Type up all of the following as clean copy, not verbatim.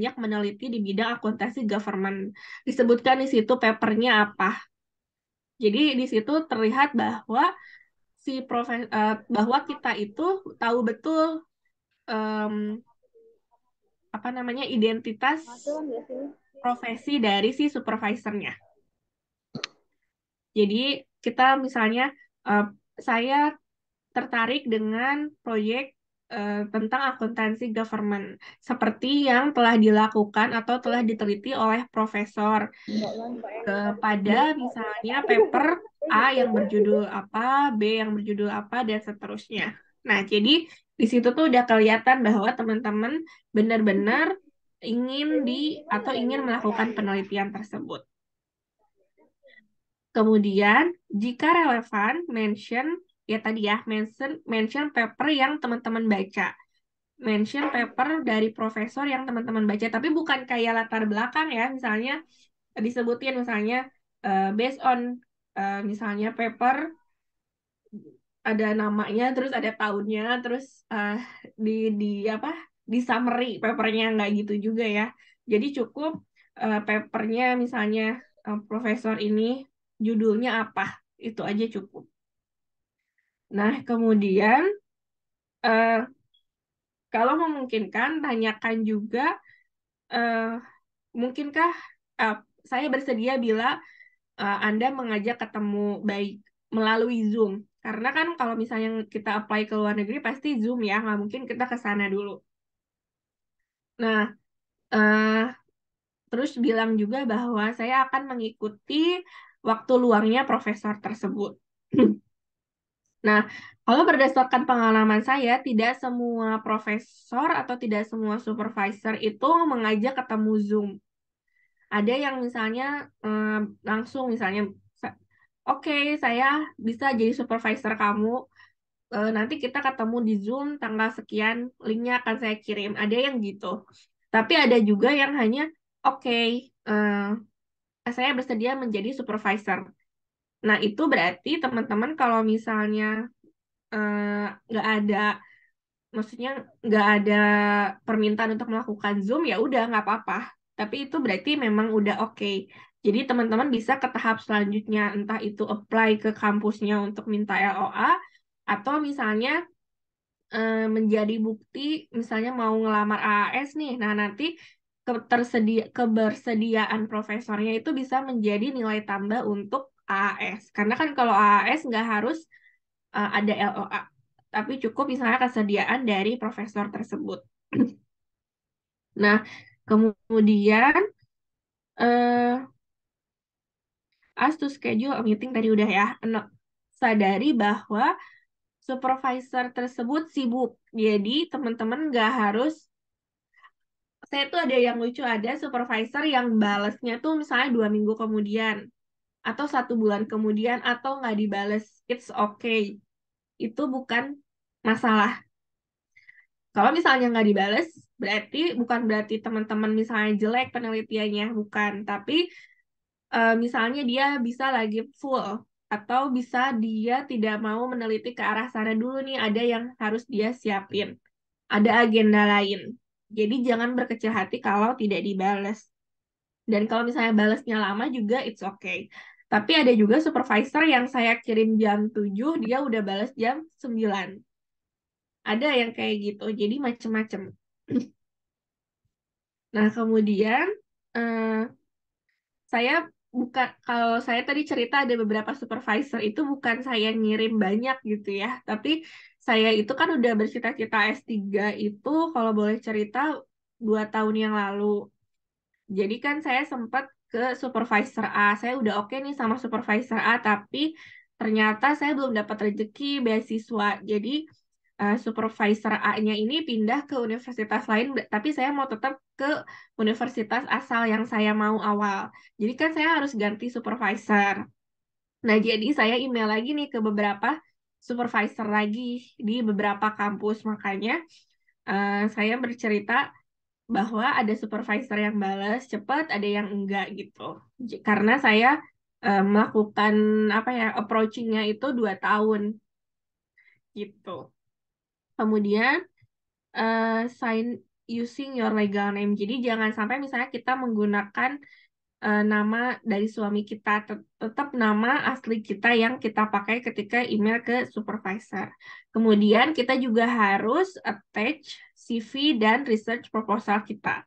banyak meneliti di bidang akuntansi government. Disebutkan di situ papernya apa. Jadi di situ terlihat bahwa bahwa kita itu tahu betul em, apa namanya identitas profesi dari si supervisornya. Jadi kita misalnya eh, saya tertarik dengan proyek tentang akuntansi government seperti yang telah dilakukan atau telah diteliti oleh profesor kepada misalnya paper A yang berjudul apa, B yang berjudul apa, dan seterusnya. Nah, jadi di situ tuh udah kelihatan bahwa teman-teman benar-benar ingin atau ingin melakukan penelitian tersebut. Kemudian, jika relevan, mention ya tadi ya, mention paper yang teman-teman baca. Mention paper dari profesor yang teman-teman baca, tapi bukan kayak latar belakang ya, misalnya disebutin misalnya based on misalnya paper ada namanya, terus ada tahunnya, terus di di apa di summary papernya nggak gitu juga ya. Jadi cukup papernya misalnya profesor ini judulnya apa, itu aja cukup. Nah, kemudian eh, kalau memungkinkan tanyakan juga eh, mungkinkah eh, saya bersedia bila Anda mengajak ketemu baik melalui Zoom. Karena kan kalau misalnya kita apply ke luar negeri pasti Zoom ya, nggak mungkin kita ke sana dulu. Nah, eh, terus bilang juga bahwa saya akan mengikuti waktu luangnya profesor tersebut. Nah, kalau berdasarkan pengalaman saya, tidak semua profesor atau tidak semua supervisor itu mengajak ketemu Zoom. Ada yang misalnya langsung misalnya, oke, saya bisa jadi supervisor kamu. Nanti kita ketemu di Zoom tanggal sekian, linknya akan saya kirim. Ada yang gitu. Tapi ada juga yang hanya, oke, saya bersedia menjadi supervisor. Nah, itu berarti teman-teman kalau misalnya nggak ada, maksudnya nggak ada permintaan untuk melakukan Zoom, ya udah nggak apa-apa. Tapi itu berarti memang udah oke. Jadi teman-teman bisa ke tahap selanjutnya, entah itu apply ke kampusnya untuk minta LOA, atau misalnya menjadi bukti, misalnya mau ngelamar AAS nih. Nah, nanti kebersediaan profesornya itu bisa menjadi nilai tambah untuk AAS. Karena kan kalau AAS nggak harus ada LOA, tapi cukup misalnya kesediaan dari profesor tersebut. Nah, kemudian as to schedule a meeting tadi udah ya. Sadari bahwa supervisor tersebut sibuk. Jadi teman-teman nggak harus, saya tuh ada yang lucu, ada supervisor yang balesnya tuh misalnya 2 minggu kemudian, atau 1 bulan kemudian, atau nggak dibales. It's okay. Itu bukan masalah. Kalau misalnya nggak dibales, bukan berarti teman-teman misalnya jelek penelitiannya, bukan. Tapi misalnya dia bisa lagi full, atau bisa dia tidak mau meneliti ke arah sana dulu nih, ada yang harus dia siapin. Ada agenda lain. Jadi jangan berkecil hati kalau tidak dibales. Dan kalau misalnya balasnya lama juga, it's okay. Tapi ada juga supervisor yang saya kirim jam 7, dia udah balas jam 9. Ada yang kayak gitu, jadi macem-macem. Nah, kemudian eh, saya bukan, kalau saya tadi cerita ada beberapa supervisor itu bukan saya ngirim banyak gitu ya, tapi saya itu kan udah bercita-cita S3 itu kalau boleh cerita 2 tahun yang lalu. Jadi kan saya sempat ke supervisor A, saya udah oke nih sama supervisor A, tapi ternyata saya belum dapat rezeki beasiswa. Jadi supervisor A-nya ini pindah ke universitas lain, tapi saya mau tetap ke universitas asal yang saya mau awal. Jadi kan saya harus ganti supervisor. Nah, jadi saya email lagi nih ke beberapa supervisor lagi di beberapa kampus. Makanya saya bercerita bahwa ada supervisor yang balas cepat, ada yang enggak gitu. Karena saya melakukan apa ya, approaching-nya itu 2 tahun gitu. Kemudian sign using your legal name. Jadi jangan sampai misalnya kita menggunakan nama dari suami kita, tetap nama asli kita yang kita pakai ketika email ke supervisor. Kemudian kita juga harus attach CV dan research proposal kita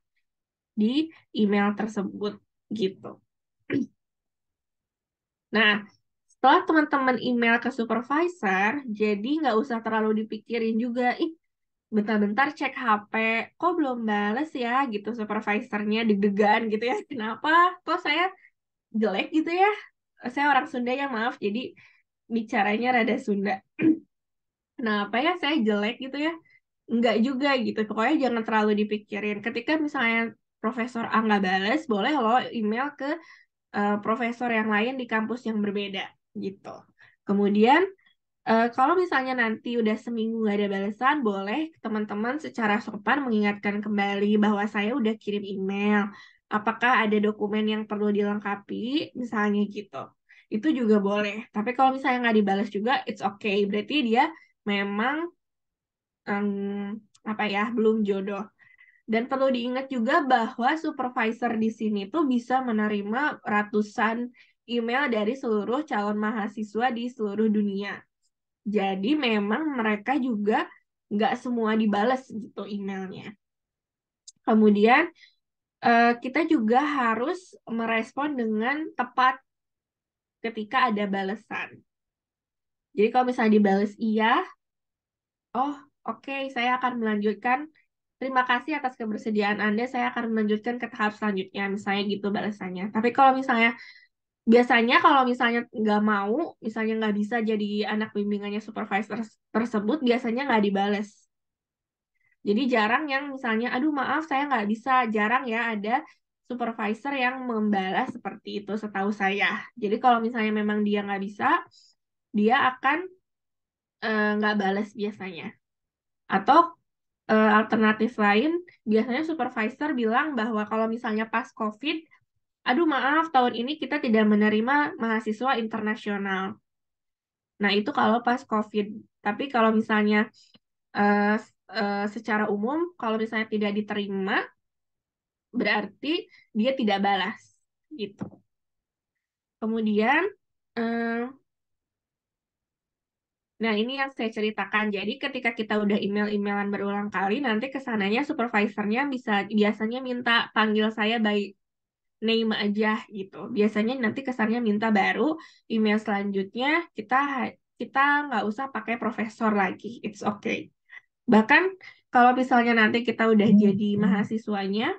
di email tersebut gitu. Nah, setelah teman-teman email ke supervisor, jadi nggak usah terlalu dipikirin juga, ih, bentar-bentar cek HP, kok belum bales ya gitu supervisornya deg-degan gitu ya. Kenapa? Kok saya jelek gitu ya? Saya orang Sunda ya, maaf, jadi bicaranya rada Sunda. Kenapa ya saya jelek gitu ya? Enggak juga gitu. Pokoknya jangan terlalu dipikirin. Ketika misalnya Profesor A nggak bales, boleh lo email ke profesor yang lain di kampus yang berbeda gitu. Kemudian kalau misalnya nanti udah seminggu nggak ada balasan, boleh teman-teman secara sopan mengingatkan kembali bahwa saya udah kirim email. Apakah ada dokumen yang perlu dilengkapi, misalnya gitu. Itu juga boleh. Tapi kalau misalnya nggak dibalas juga, it's okay. Berarti dia memang apa ya, belum jodoh. Dan perlu diingat juga bahwa supervisor di sini tuh bisa menerima ratusan email dari seluruh calon mahasiswa di seluruh dunia. Jadi memang mereka juga nggak semua dibalas gitu emailnya. Kemudian kita juga harus merespon dengan tepat ketika ada balasan. Jadi kalau misalnya dibales iya, oh oke, saya akan melanjutkan. Terima kasih atas kebersediaan Anda, saya akan melanjutkan ke tahap selanjutnya, misalnya gitu balasannya. Tapi kalau misalnya, biasanya kalau misalnya nggak mau, misalnya nggak bisa jadi anak bimbingannya supervisor tersebut, biasanya nggak dibales. Jadi jarang yang misalnya, aduh maaf saya nggak bisa, jarang ya ada supervisor yang membalas seperti itu setahu saya. Jadi kalau misalnya memang dia nggak bisa, dia akan nggak balas biasanya. Atau alternatif lain, biasanya supervisor bilang bahwa kalau misalnya pas COVID, aduh maaf tahun ini kita tidak menerima mahasiswa internasional. Nah itu kalau pas COVID. Tapi kalau misalnya eh, secara umum, kalau misalnya tidak diterima, berarti dia tidak balas gitu. Kemudian, eh, nah ini yang saya ceritakan. Jadi ketika kita udah email-emailan berulang kali, nanti kesananya supervisornya bisa biasanya minta panggil saya by name aja gitu. Biasanya nanti kesannya minta baru email selanjutnya kita kita nggak usah pakai profesor lagi. It's okay. Bahkan kalau misalnya nanti kita udah jadi mahasiswanya,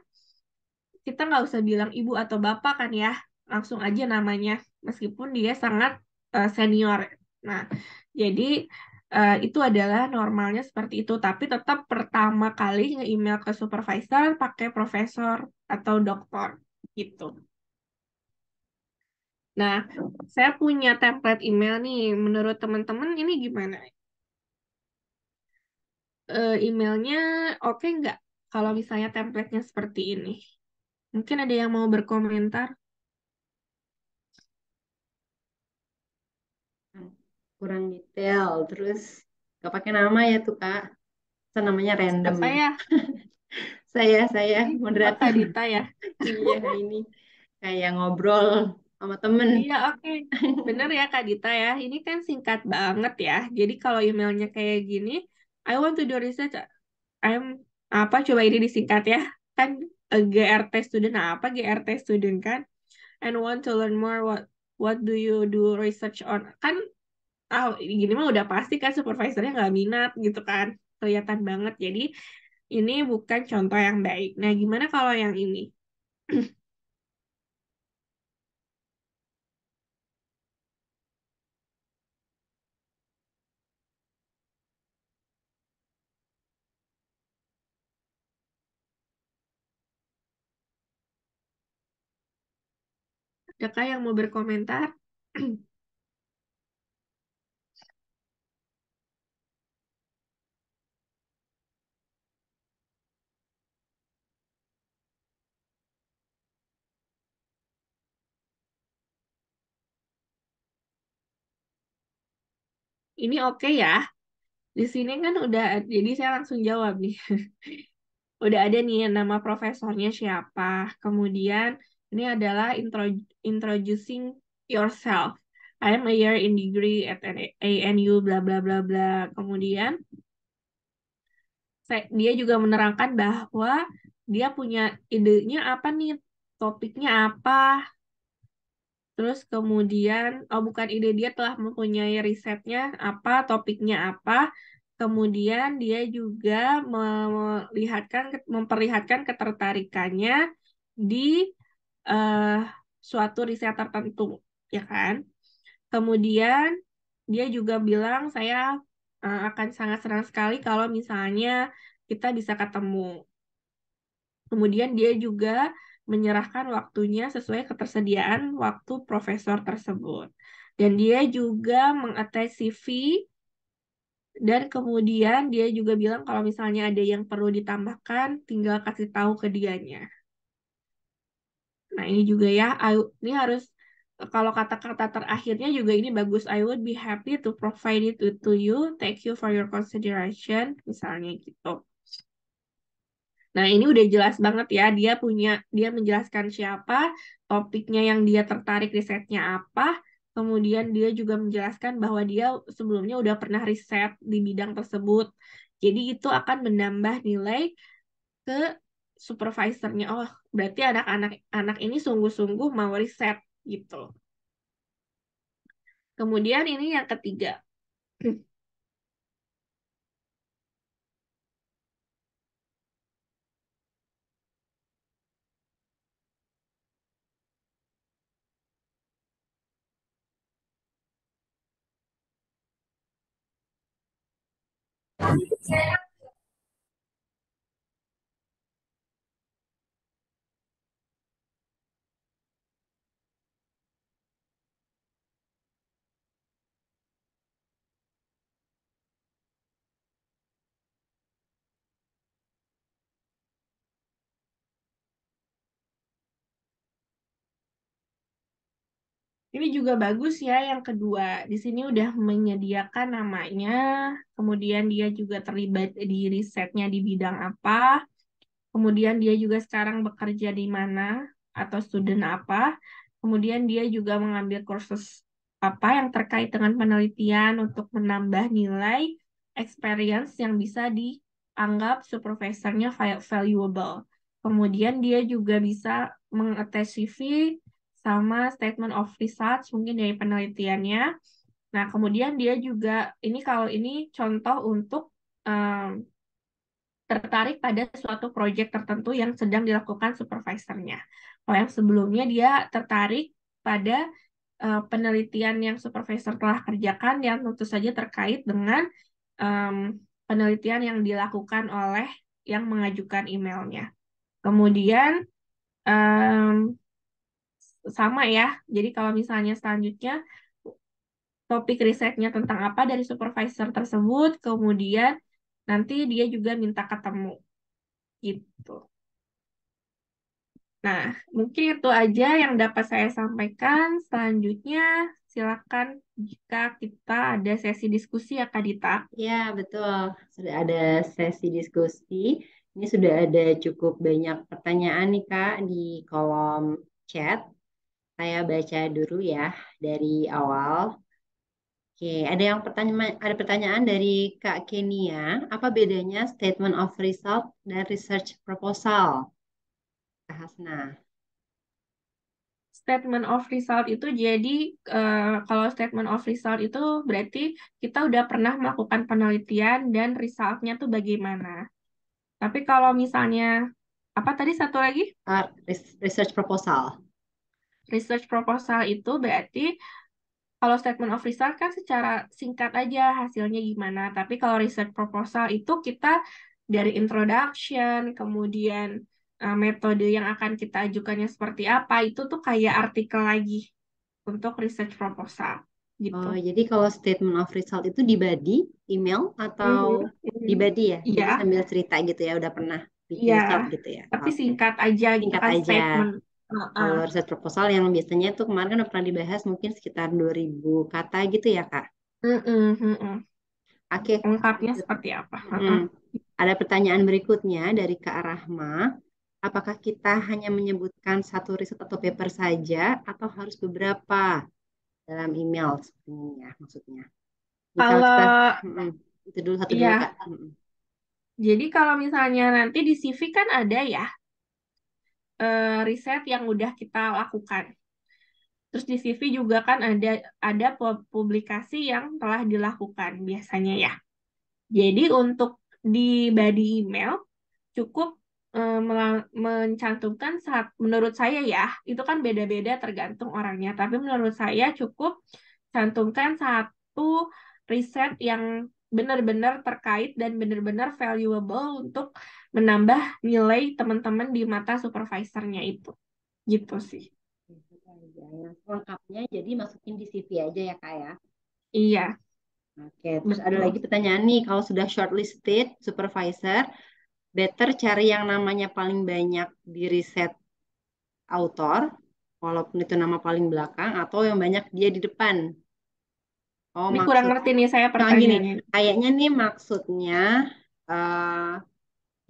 kita nggak usah bilang ibu atau bapak kan ya, langsung aja namanya, meskipun dia sangat senior. Nah, jadi itu adalah normalnya seperti itu, tapi tetap pertama kali nge-email ke supervisor pakai profesor atau doktor gitu. Nah, saya punya template email nih. Menurut teman-teman ini gimana? Emailnya oke nggak? Kalau misalnya template-nya seperti ini. Mungkin ada yang mau berkomentar? Kurang detail. Terus gak pakai nama ya tuh Kak. Kan namanya random. Apa ya? Saya Oh, Kak moderator. Dita ya? Iya ini kayak ngobrol sama temen. Iya, oke. Bener ya, Kak Dita ya. Ini kan singkat banget ya. Jadi kalau emailnya kayak gini, I want to do research. I'm apa? Coba ini disingkat ya. Kan GRT student. Nah, apa GRT student kan? And want to learn more what do you do research on? Kan gini mah udah pasti kan supervisornya nggak minat gitu kan. Kelihatan banget. Jadi ini bukan contoh yang baik. Nah, gimana kalau yang ini? Adakah yang mau berkomentar? Ini oke ya. Di sini kan udah, jadi saya langsung jawab nih. udah ada nih nama profesornya siapa. Kemudian ini adalah introducing yourself. I am a year in degree at ANU bla bla bla bla. Kemudian dia juga menerangkan bahwa dia punya idenya apa nih, topiknya apa. Terus kemudian, oh bukan ide, dia telah mempunyai risetnya apa, topiknya apa. Kemudian dia juga memperlihatkan ketertarikannya di eh, suatu riset tertentu, ya kan? Kemudian dia juga bilang saya akan sangat senang sekali kalau misalnya kita bisa ketemu. Kemudian dia juga menyerahkan waktunya sesuai ketersediaan waktu profesor tersebut. Dan dia juga mengattach CV dan kemudian dia juga bilang kalau misalnya ada yang perlu ditambahkan, tinggal kasih tahu ke dianya. Nah, ini juga ya, ini harus kalau kata-kata terakhirnya juga ini bagus. I would be happy to provide it to you. Thank you for your consideration. Misalnya gitu. Nah, ini udah jelas banget ya, dia menjelaskan siapa, topiknya yang dia tertarik risetnya apa, kemudian dia juga menjelaskan bahwa dia sebelumnya udah pernah riset di bidang tersebut. Jadi itu akan menambah nilai ke supervisornya. Oh, berarti anak-anak ini sungguh-sungguh mau riset gitu. Kemudian ini yang ketiga. Ini juga bagus ya yang kedua. Di sini udah menyediakan namanya, kemudian dia juga terlibat di risetnya di bidang apa, kemudian dia juga sekarang bekerja di mana atau student apa, kemudian dia juga mengambil kursus apa yang terkait dengan penelitian untuk menambah nilai experience yang bisa dianggap supervisornya valuable. Kemudian dia juga bisa mengattach CV sama statement of research mungkin dari penelitiannya. Nah, kemudian dia juga kalau ini contoh untuk um, tertarik pada suatu proyek tertentu yang sedang dilakukan supervisornya. Kalau yang sebelumnya dia tertarik pada penelitian yang supervisor telah kerjakan yang tentu saja terkait dengan um, penelitian yang dilakukan oleh yang mengajukan emailnya. Kemudian um, sama ya, jadi kalau misalnya selanjutnya topik risetnya tentang apa dari supervisor tersebut, kemudian nanti dia juga minta ketemu gitu. Nah, mungkin itu aja yang dapat saya sampaikan. Selanjutnya, silakan jika kita ada sesi diskusi ya, Kak Dita. Ya, betul. Sudah ada sesi diskusi. Ini sudah ada cukup banyak pertanyaan nih, Kak, di kolom chat. Saya baca dulu ya dari awal. Oke, ada pertanyaan dari Kak Kenia. Apa bedanya statement of result dan research proposal? Kak Hasna. Statement of result itu jadi kalau statement of result itu berarti kita udah pernah melakukan penelitian dan resultnya tuh bagaimana. Tapi kalau misalnya apa tadi satu lagi? Research proposal. Research proposal itu berarti kalau statement of result kan secara singkat aja hasilnya gimana. Tapi kalau research proposal itu kita dari introduction, kemudian metode yang akan kita ajukannya seperti apa, itu tuh kayak artikel lagi untuk research proposal gitu. Oh, jadi kalau statement of result itu di body email atau Mhm, di mhm. body ya? Jadi Iya, sambil cerita gitu ya, udah pernah iya. bikin chat gitu ya. Tapi Oke, singkat aja gitu singkat kan aja. statement. Heeh. Kalau research proposal yang biasanya tuh kemarin kan udah pernah dibahas mungkin sekitar 2000 kata gitu ya, Kak. Mhm, mhm. Oke, Lengkapnya lanjut. seperti apa? Mm-mm. Heeh. Ada pertanyaan berikutnya dari Kak Rahma. Apakah kita hanya menyebutkan satu riset atau paper saja atau harus beberapa dalam email sepertinya maksudnya. Misal kita, Kalau mm-mm, itu dulu satu dulu Kak. ya, Mm-mm. jadi kalau misalnya nanti di CV kan ada ya riset yang udah kita lakukan. Terus di CV juga kan ada publikasi yang telah dilakukan biasanya ya. Jadi untuk di body email cukup mencantumkan saat menurut saya ya, itu kan beda-beda tergantung orangnya. Tapi menurut saya cukup cantumkan satu riset yang benar-benar terkait dan benar-benar valuable untuk menambah nilai teman-teman di mata supervisornya itu. Gitu sih. Itu aja. Yang lengkapnya jadi masukin di CV aja ya Kak ya. Iya, Oke, terus ada betul. lagi pertanyaan nih, kalau sudah shortlisted supervisor, better cari yang namanya paling banyak di riset author, walaupun itu nama paling belakang, atau yang banyak dia di depan. Oh, Ini kurang maksud, ngerti nih saya nah gini, pertanyaannya. kayaknya nih maksudnya eh,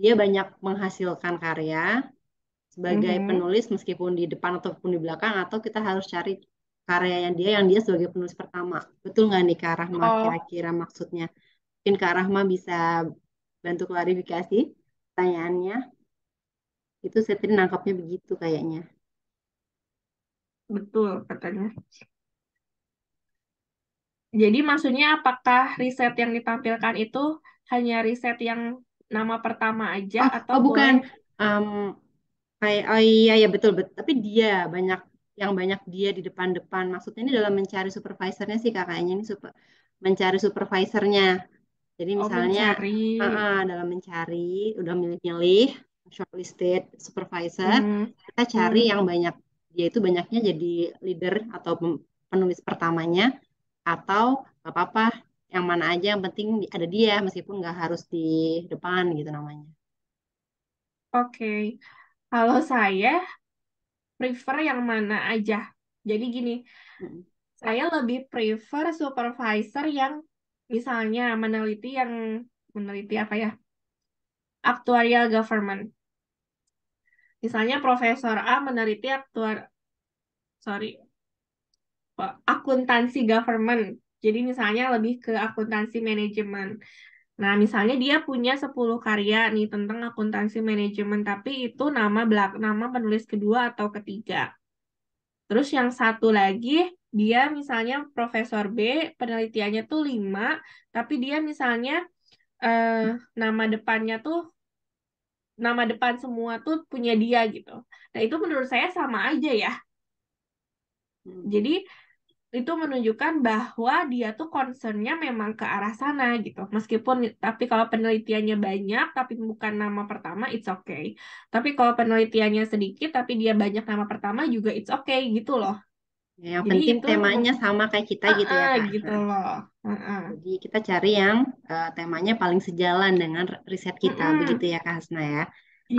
dia banyak menghasilkan karya sebagai Mhm. penulis meskipun di depan ataupun di belakang, atau kita harus cari karya yang dia sebagai penulis pertama. Betul nggak nih Kak Rahma Oh, kira-kira maksudnya? Mungkin Kak Rahma bisa bantu klarifikasi pertanyaannya. Itu saya tadi nangkapnya begitu kayaknya. betul katanya. Jadi maksudnya apakah riset yang ditampilkan itu hanya riset yang nama pertama aja Oh, atau oh bukan. boleh Em, kayak oh iya ya betul betul. Tapi dia banyak yang banyak dia di depan-depan. Maksudnya ini dalam mencari supervisornya sih kakaknya ini mencari supervisornya. Jadi oh misalnya mencari. dalam mencari udah milih-milih shortlisted supervisor, Hmm, kita cari hmm, yang banyak dia itu banyaknya jadi leader atau penulis pertamanya atau nggak apa-apa yang mana aja yang penting ada dia meskipun nggak harus di depan gitu namanya. oke. Kalau saya prefer yang mana aja. Jadi gini, Mm. saya lebih prefer supervisor yang misalnya meneliti apa ya? Actuarial government. Misalnya Profesor A meneliti sorry, akuntansi government. Jadi misalnya lebih ke akuntansi manajemen. Nah, misalnya dia punya 10 karya nih tentang akuntansi manajemen, tapi itu nama penulis kedua atau ketiga. Terus yang satu lagi, dia misalnya Profesor B, penelitiannya tuh 5, tapi dia misalnya eh, nama depannya tuh, nama depan semua tuh punya dia gitu. Nah, itu menurut saya sama aja ya. Jadi Mm. itu menunjukkan bahwa dia tuh concernnya memang ke arah sana gitu. Meskipun tapi kalau penelitiannya banyak tapi bukan nama pertama, it's okay. Tapi kalau penelitiannya sedikit tapi dia banyak nama pertama juga it's okay gitu loh. Ya, yang Jadi penting itu temanya sama kayak kita gitu ya Kak. gitu loh. Heeh. Jadi kita cari yang temanya paling sejalan dengan riset kita, begitu Mm-mm. ya Kak Hasna ya.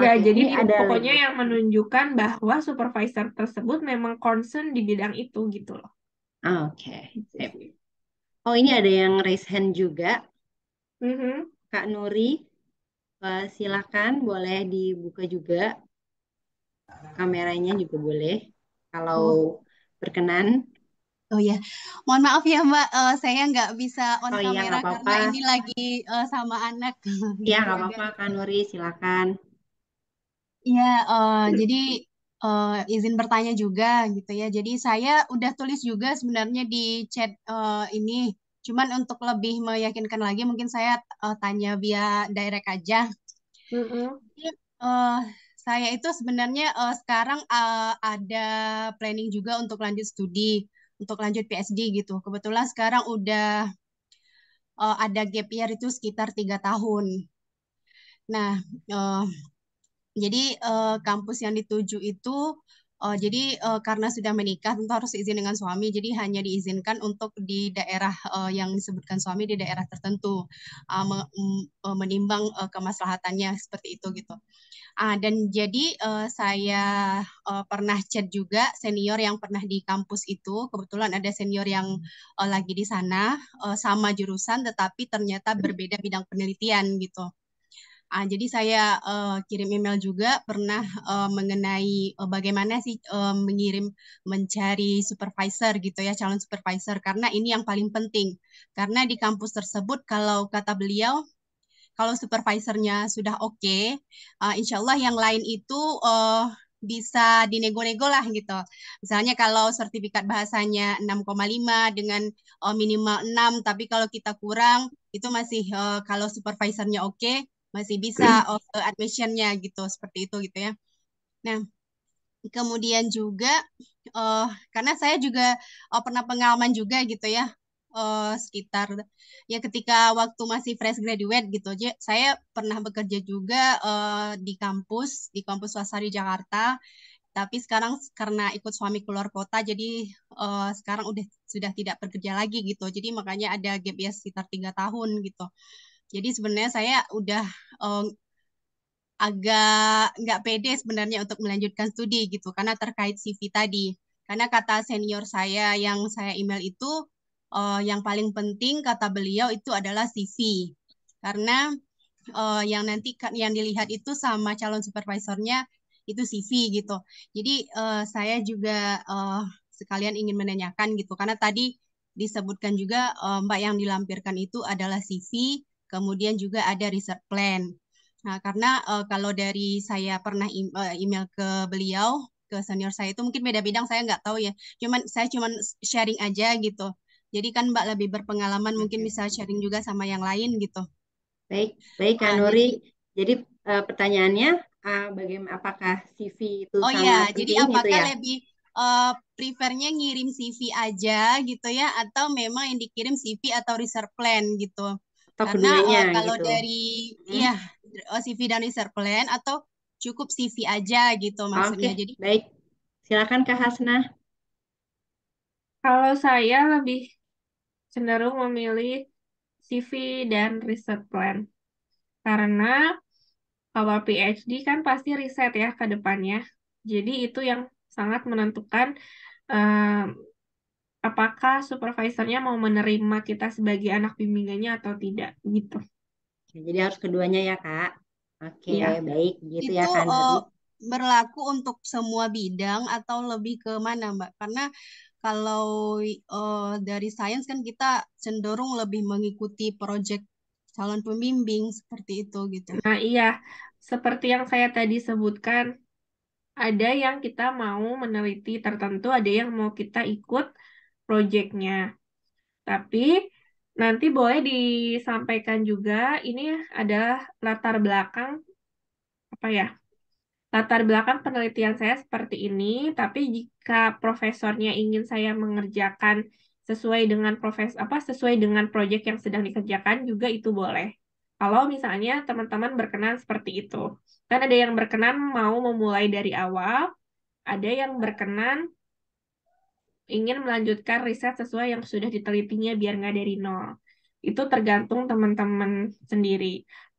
Ya, Oke, jadi ini dia ada pokoknya lagi. yang menunjukkan bahwa supervisor tersebut memang concern di bidang itu gitu loh. Oke, Gitu sip. sih. Oh, ini ada yang raise hand juga. Mhm. Kak Nuri, silakan boleh dibuka juga kameranya juga boleh. Kalau Oh, berkenan. oh ya, mohon maaf ya Mbak, saya nggak bisa on Oh iya, kamera nggak apa-apa. karena ini lagi sama anak, Iya, jadi nggak agak. apa-apa Kak Nuri, silakan. Iya, jadi izin bertanya juga gitu ya. Jadi saya udah tulis juga sebenarnya di chat ini, cuman untuk lebih meyakinkan lagi, mungkin saya tanya via direct aja. Mhm. Jadi, saya itu sebenarnya sekarang ada planning juga untuk lanjut studi, untuk lanjut PhD gitu. Kebetulan sekarang udah ada gap year itu sekitar 3 tahun. Nah, eh, jadi kampus yang dituju itu, jadi karena sudah menikah tentu harus izin dengan suami, jadi hanya diizinkan untuk di daerah yang disebutkan suami di daerah tertentu, menimbang kemaslahatannya seperti itu gitu. Dan jadi saya pernah chat juga senior yang pernah di kampus itu. Kebetulan ada senior yang lagi di sana sama jurusan, tetapi ternyata berbeda bidang penelitian gitu. Jadi saya kirim email juga pernah mengenai bagaimana sih mencari supervisor gitu ya, calon supervisor, karena ini yang paling penting. Karena di kampus tersebut kalau kata beliau, kalau supervisornya sudah oke, insya Allah yang lain itu bisa dinego-nego lah gitu. Misalnya kalau sertifikat bahasanya 6,5 dengan minimal 6, tapi kalau kita kurang, itu masih kalau supervisornya oke, masih bisa ke admissionnya gitu, seperti itu gitu ya. Nah, kemudian juga karena saya juga pernah pengalaman juga gitu ya, sekitar ya ketika waktu masih fresh graduate gitu aja saya pernah bekerja juga di kampus swasta di Jakarta, tapi sekarang karena ikut suami keluar kota jadi sekarang sudah tidak bekerja lagi gitu, jadi makanya ada gap ya sekitar 3 tahun gitu. Jadi sebenarnya saya udah eh, agak nggak pede sebenarnya untuk melanjutkan studi gitu karena terkait CV tadi. Karena kata senior saya yang saya email itu yang paling penting kata beliau itu adalah CV. Karena yang nanti yang dilihat itu sama calon supervisornya itu CV gitu. Jadi saya juga sekalian ingin menanyakan gitu karena tadi disebutkan juga Mbak yang dilampirkan itu adalah CV, kemudian juga ada research plan. Nah, karena kalau dari saya pernah email ke beliau, ke senior saya itu mungkin beda bidang, saya nggak tahu ya. Saya cuman sharing aja gitu. Jadi kan Mbak lebih berpengalaman, mungkin Oke. bisa sharing juga sama yang lain gitu. Baik, baik Kak Ah, Nuri. jadi, Jadi pertanyaannya, bagaimana apakah CV itu oh ya, sangat jadi penting itu apakah ya? lebih prefernya ngirim CV aja gitu ya, atau memang yang dikirim CV atau research plan gitu? Atau Karena keduanya kalau gitu? dari Hmm? ya CV dan research plan atau cukup CV aja gitu Oke, maksudnya. Jadi baik. Silakan Kak Hasna. Kalau saya lebih cenderung memilih CV dan research plan. Karena kalau PhD kan pasti riset ya ke depannya. Jadi itu yang sangat menentukan eh, apakah supervisornya mau menerima kita sebagai anak bimbingannya atau tidak gitu. Oke, jadi harus keduanya ya Kak. Oke, Iya. baik. Gitu ya itu Kak Nuri. berlaku untuk semua bidang atau lebih ke mana, Mbak? Karena kalau dari sains kan kita cenderung lebih mengikuti proyek calon pembimbing seperti itu gitu. Nah, iya, seperti yang saya tadi sebutkan, ada yang kita mau meneliti tertentu, ada yang mau kita ikut proyeknya. Tapi nanti boleh disampaikan juga, ini adalah latar belakang, apa ya, latar belakang penelitian saya seperti ini, tapi jika profesornya ingin saya mengerjakan sesuai dengan sesuai dengan proyek yang sedang dikerjakan juga itu boleh. Kalau misalnya teman-teman berkenan seperti itu. Kan ada yang berkenan mau memulai dari awal, ada yang berkenan ingin melanjutkan riset sesuai yang sudah ditelitinya biar nggak dari nol. Itu tergantung teman-teman sendiri.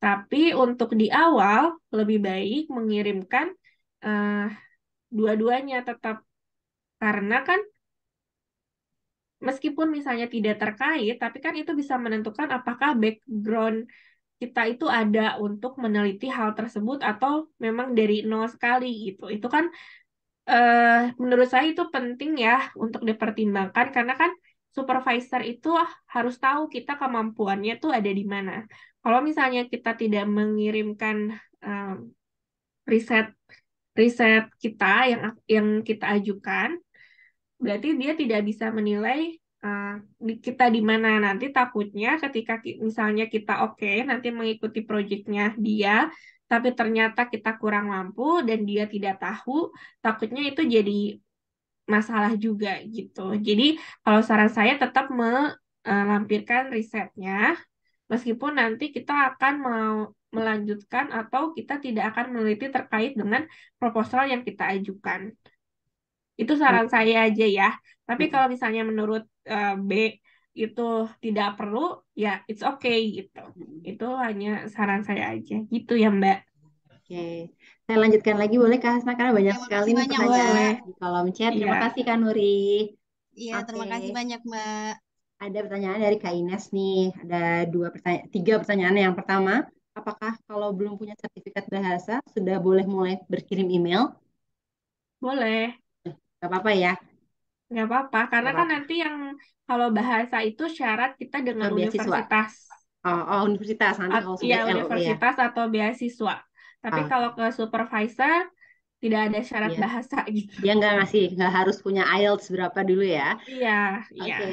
Tapi untuk di awal lebih baik mengirimkan eh, dua-duanya tetap karena kan meskipun misalnya tidak terkait, tapi kan itu bisa menentukan apakah background kita itu ada untuk meneliti hal tersebut atau memang dari nol sekali gitu. Itu kan eh, menurut saya itu penting ya untuk dipertimbangkan karena kan supervisor itu harus tahu kita kemampuannya tuh ada di mana. Kalau misalnya kita tidak mengirimkan eh, riset riset kita yang kita ajukan, berarti dia tidak bisa menilai eh, kita di mana nanti takutnya ketika misalnya kita oke nanti mengikuti proyeknya dia, tapi ternyata kita kurang mampu dan dia tidak tahu, takutnya itu jadi masalah juga gitu. Jadi kalau saran saya tetap melampirkan risetnya, meskipun nanti kita akan mau melanjutkan atau kita tidak akan meneliti terkait dengan proposal yang kita ajukan. Itu saran Oke. saya aja ya. Tapi Mm-mm. kalau misalnya menurut B itu tidak perlu, ya it's okay gitu. Mm-mm. Itu hanya saran saya aja. Gitu ya Mbak. Oke, saya lanjutkan lagi boleh Kak Hasna karena Oke, banyak sekali makasih nih banyak, pertanyaan Mbak. Boleh. di kolom chat. Iya. Terima kasih Kak Nuri. Iya, Oke, terima kasih banyak, Mbak. ada pertanyaan dari Kak Ines nih. Ada tiga pertanyaan. Yang pertama, apakah kalau belum punya sertifikat bahasa sudah boleh mulai berkirim email? Boleh, Gak apa-apa ya, nggak apa-apa. Karena gak kan apa-apa. nanti yang kalau bahasa itu syarat kita Atau dengan beasiswa? universitas. Oh, universitas nanti kalau Ya, sudah LOE ya. universitas atau beasiswa. Tapi Oh, kalau ke supervisor, tidak ada syarat iya. bahasa gitu. Dia nggak harus punya IELTS berapa dulu ya. Iya, iya. Oke.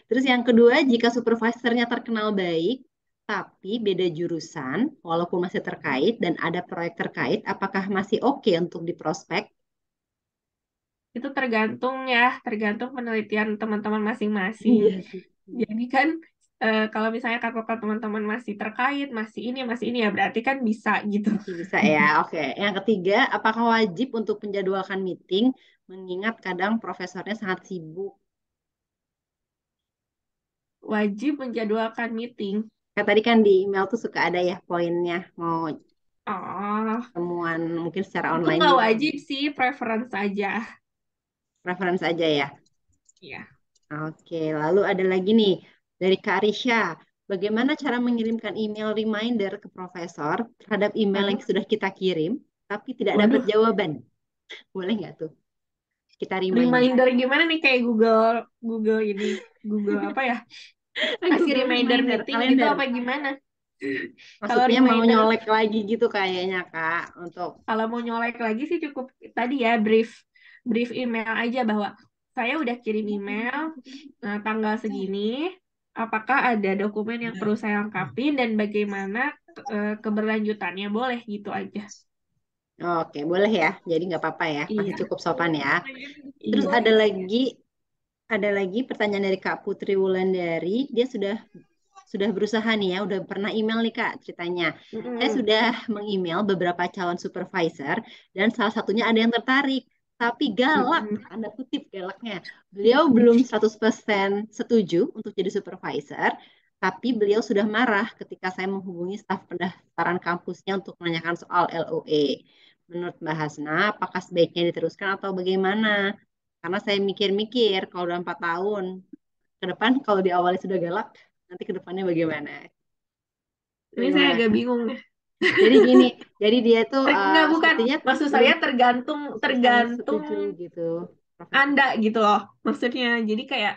Terus yang kedua, jika supervisornya terkenal baik, tapi beda jurusan, walaupun masih terkait dan ada proyek terkait, apakah masih oke untuk diprospek? Itu tergantung ya, tergantung penelitian teman-teman masing-masing. Iya sih. Jadi kan kalau misalnya kata teman-teman masih ini ya berarti kan bisa gitu. Masih bisa ya. Oke. Yang ketiga, apakah wajib untuk menjadwalkan meeting, mengingat kadang profesornya sangat sibuk? Wajib menjadwalkan meeting. Kayak tadi kan di email tuh suka ada ya poinnya, mau Oh, temuan mungkin secara itu online nggak dulu. wajib sih, preference aja. Preference aja ya. Ya. Oke, lalu ada lagi nih dari Kak Risha. Bagaimana cara mengirimkan email reminder ke profesor terhadap email yang Waduh, sudah kita kirim, tapi tidak dapat waduh. jawaban? Boleh nggak tuh kita reminder? Reminder gimana nih kayak Google ini, Google apa ya? Kasih Google reminder Reminder, meeting gitu kalender. apa gimana? Kalau Maksudnya mau reminder, nyolek lagi gitu kayaknya Kak untuk kalau mau nyolek lagi sih cukup tadi ya brief brief email aja bahwa saya udah kirim email tanggal segini. Apakah ada dokumen yang perlu saya lengkapin dan bagaimana keberlanjutannya? Boleh gitu aja. Oke, boleh ya. Jadi nggak apa-apa ya, masih Iya. cukup sopan ya. Terus Iya. ada lagi pertanyaan dari Kak Putri Wulandari. Dia sudah berusaha nih ya, udah pernah email nih Kak ceritanya. Saya Mm-mm. sudah mengemail beberapa calon supervisor dan salah satunya ada yang tertarik. Tapi galak, Mm-mm. tanda kutip galaknya. Beliau belum 100% setuju untuk jadi supervisor, tapi beliau sudah marah ketika saya menghubungi staf pendaftaran kampusnya untuk menanyakan soal LOE. Menurut Mbak Hasna, apakah sebaiknya diteruskan atau bagaimana? Karena saya mikir-mikir, kalau udah 4 tahun, ke depan kalau di awalnya sudah galak, nanti ke depannya bagaimana? Ini saya Bagaimana? agak bingung. Jadi gini, jadi dia tuh Nggak, bukan. sepertinya Maksud belum saya tergantung 100% tergantung setuju gitu, Profesor. Anda gitu loh. Maksudnya jadi kayak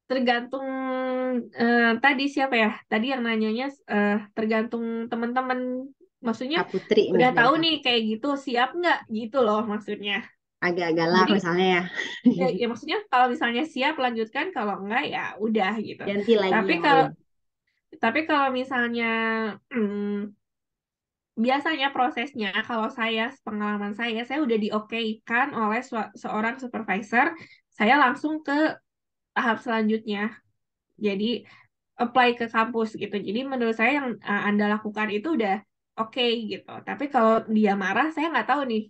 tergantung tadi siapa ya? Tadi yang nanyanya tergantung teman-teman. Maksudnya Kak Putri udah dari tahu Kak nih Putri. kayak gitu siap nggak gitu loh maksudnya. Agak galak Jadi misalnya ya. ya maksudnya kalau misalnya siap lanjutkan, kalau enggak ya udah gitu. Ganti lagi Tapi yang kalau lain. tapi kalau misalnya hmm, biasanya prosesnya kalau pengalaman saya udah diokekan oleh seorang supervisor, saya langsung ke tahap selanjutnya. Jadi apply ke kampus gitu. Jadi menurut saya yang Anda lakukan itu udah oke gitu. Tapi kalau dia marah, saya nggak tahu nih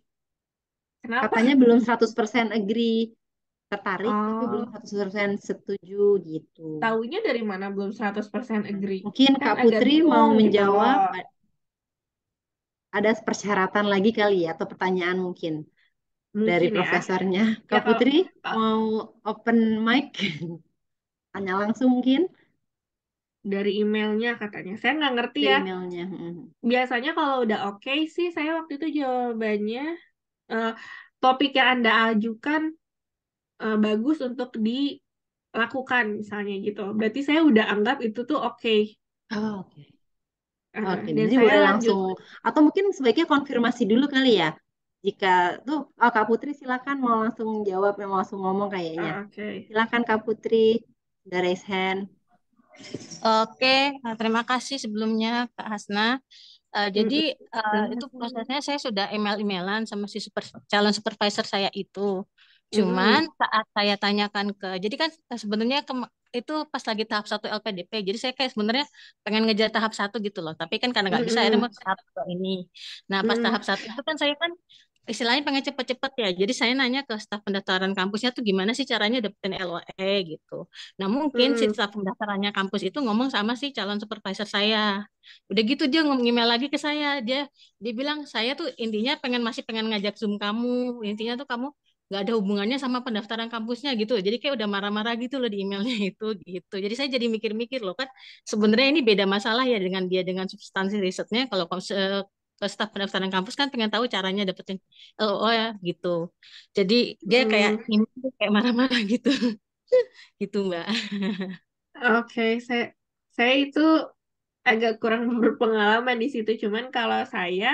kenapa. Katanya belum 100% agree, tertarik tapi belum Oh, 100% setuju gitu. taunya dari mana belum 100% agree? Mungkin Kan Kak agak Putri mau bingung gitu loh. menjawab ada persyaratan lagi kali ya atau pertanyaan mungkin dari Mungkin ya. profesornya. Ya Kak kalau Putri mau open mic, tanya langsung mungkin dari emailnya katanya. Saya nggak ngerti dari ya. emailnya. Biasanya kalau udah oke sih, saya waktu itu jawabannya eh, topik yang Anda ajukan bagus untuk dilakukan misalnya gitu. Berarti saya udah anggap itu tuh oke. Oh, oke. Oke, Dan jadi saya boleh lanjut. langsung atau mungkin sebaiknya konfirmasi dulu kali ya. Jika tuh, oh, Kak Putri silakan mau langsung jawab, mau langsung ngomong kayaknya. Oke. Silakan Kak Putri, the raise hand. Oke, terima kasih sebelumnya Kak Hasna. Jadi Mm-mm. itu prosesnya saya sudah email-emailan sama si calon supervisor saya itu. Cuman Mm-mm. saat saya tanyakan jadi kan sebenarnya itu pas lagi tahap 1 LPDP. Jadi saya kayak sebenarnya pengen ngejar tahap 1 gitu loh. Tapi kan karena nggak bisa, akhirnya Mm-mm. mau ke tahap 2 ini. Nah pas tahap Mm-mm. 1 itu kan saya kan istilahnya pengen cepet-cepet ya. Jadi saya nanya ke staf pendaftaran kampusnya tuh gimana sih caranya dapetin LOE gitu. Nah mungkin si Mm-mm. staf pendaftarannya kampus itu ngomong sama si calon supervisor saya. Udah gitu dia email lagi ke saya. Dia bilang saya tuh intinya masih pengen ngajak Zoom kamu. Intinya tuh kamu nggak ada hubungannya sama pendaftaran kampusnya gitu. Jadi kayak udah marah-marah gitu loh di emailnya itu gitu. Jadi saya jadi mikir-mikir loh kan sebenarnya ini beda masalah ya dengan dia dengan substansi risetnya. Kalau ke staf pendaftaran kampus kan pengen tahu caranya dapetin LOO ya gitu. Jadi dia kayak Hmm, email tuh kayak marah-marah gitu. Gitu Mbak. oke, saya itu agak kurang berpengalaman di situ. Cuman kalau saya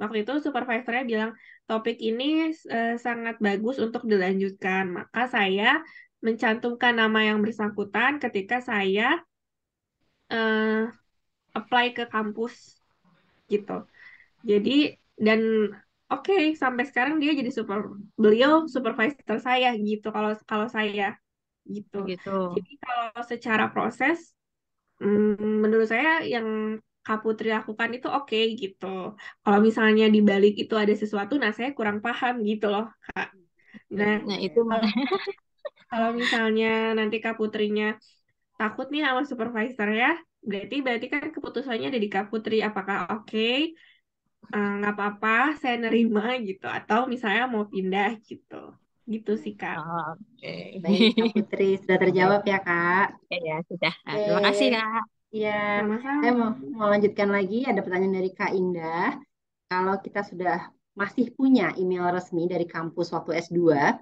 waktu itu supervisornya bilang topik ini sangat bagus untuk dilanjutkan. Maka saya mencantumkan nama yang bersangkutan ketika saya eh, apply ke kampus gitu. Jadi dan oke, sampai sekarang dia jadi beliau supervisor saya gitu kalau kalau saya gitu. Gitu. Jadi kalau secara proses menurut saya yang Kak Putri lakukan itu oke gitu. Kalau misalnya di balik itu ada sesuatu, nah saya kurang paham gitu loh, Kak. Nah, Nah, itu kalau kalau misalnya nanti Kak Putrinya takut nih sama supervisor ya, berarti kan keputusannya ada di Kak Putri. Apakah oke, nggak apa-apa, saya nerima gitu, atau misalnya mau pindah gitu, gitu sih Kak. oke. Baik, Kak Putri, sudah terjawab ya, Kak? Ya, ya, sudah. Nah, terima kasih, Oke, Kak. ya. Saya Sama-sama. mau lanjutkan lagi. Ada pertanyaan dari Kak Indah. Kalau kita sudah masih punya email resmi dari kampus waktu S2,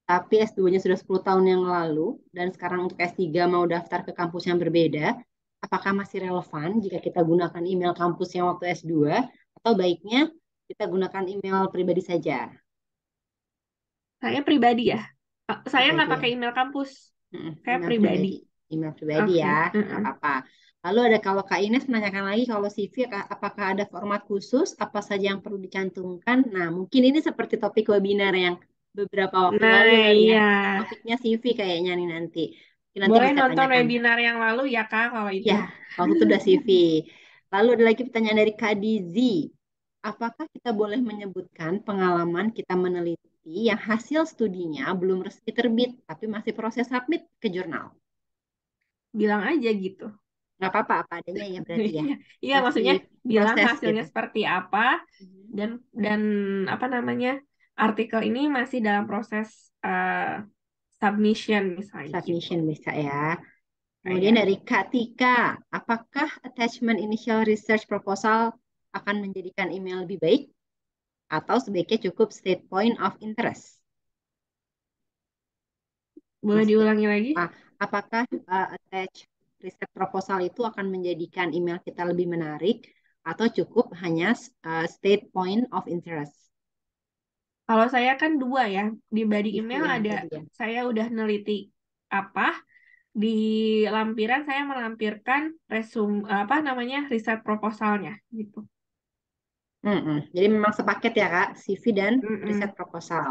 tapi S2-nya sudah 10 tahun yang lalu, dan sekarang untuk S3 mau daftar ke kampus yang berbeda, apakah masih relevan jika kita gunakan email kampus yang waktu S2, atau baiknya kita gunakan email pribadi saja? Saya pribadi ya. Saya nggak Pribadi ya. pakai email kampus. Saya Email pribadi. pribadi. Email pribadi Oke. ya, nggak apa-apa. Lalu ada kalau Kak Ines menanyakan lagi kalau CV apakah ada format khusus, apa saja yang perlu dicantumkan? Nah, mungkin ini seperti topik webinar yang beberapa waktu lalu Nah, kali ya. iya. Topiknya CV kayaknya nih nanti. Mungkin nanti Boleh bisa nonton tanyakan. webinar yang lalu ya, Kak, kalau itu. Ya, waktu itu udah CV. Lalu ada lagi pertanyaan dari Kak Dizi. Apakah kita boleh menyebutkan pengalaman kita meneliti yang hasil studinya belum resmi terbit, tapi masih proses submit ke jurnal? Bilang aja gitu. Nggak apa-apa, apa adanya ya berarti ya. Iya, iya, Masih maksudnya bilang proses hasilnya gitu. seperti apa dan dan apa namanya artikel ini masih dalam proses submission misalnya gitu. Submission bisa ya. Kemudian Kayak dari Kak Tika, apakah attachment initial research proposal akan menjadikan email lebih baik atau sebaiknya cukup state point of interest? boleh Mas diulangi lagi? apakah attach riset proposal itu akan menjadikan email kita lebih menarik atau cukup hanya state point of interest? Kalau saya kan dua ya, di body CV email ya ada tadi ya. saya udah neliti apa, di lampiran saya melampirkan apa namanya riset proposalnya gitu. Jadi memang sepaket ya Kak, CV dan riset Mm-mm. proposal.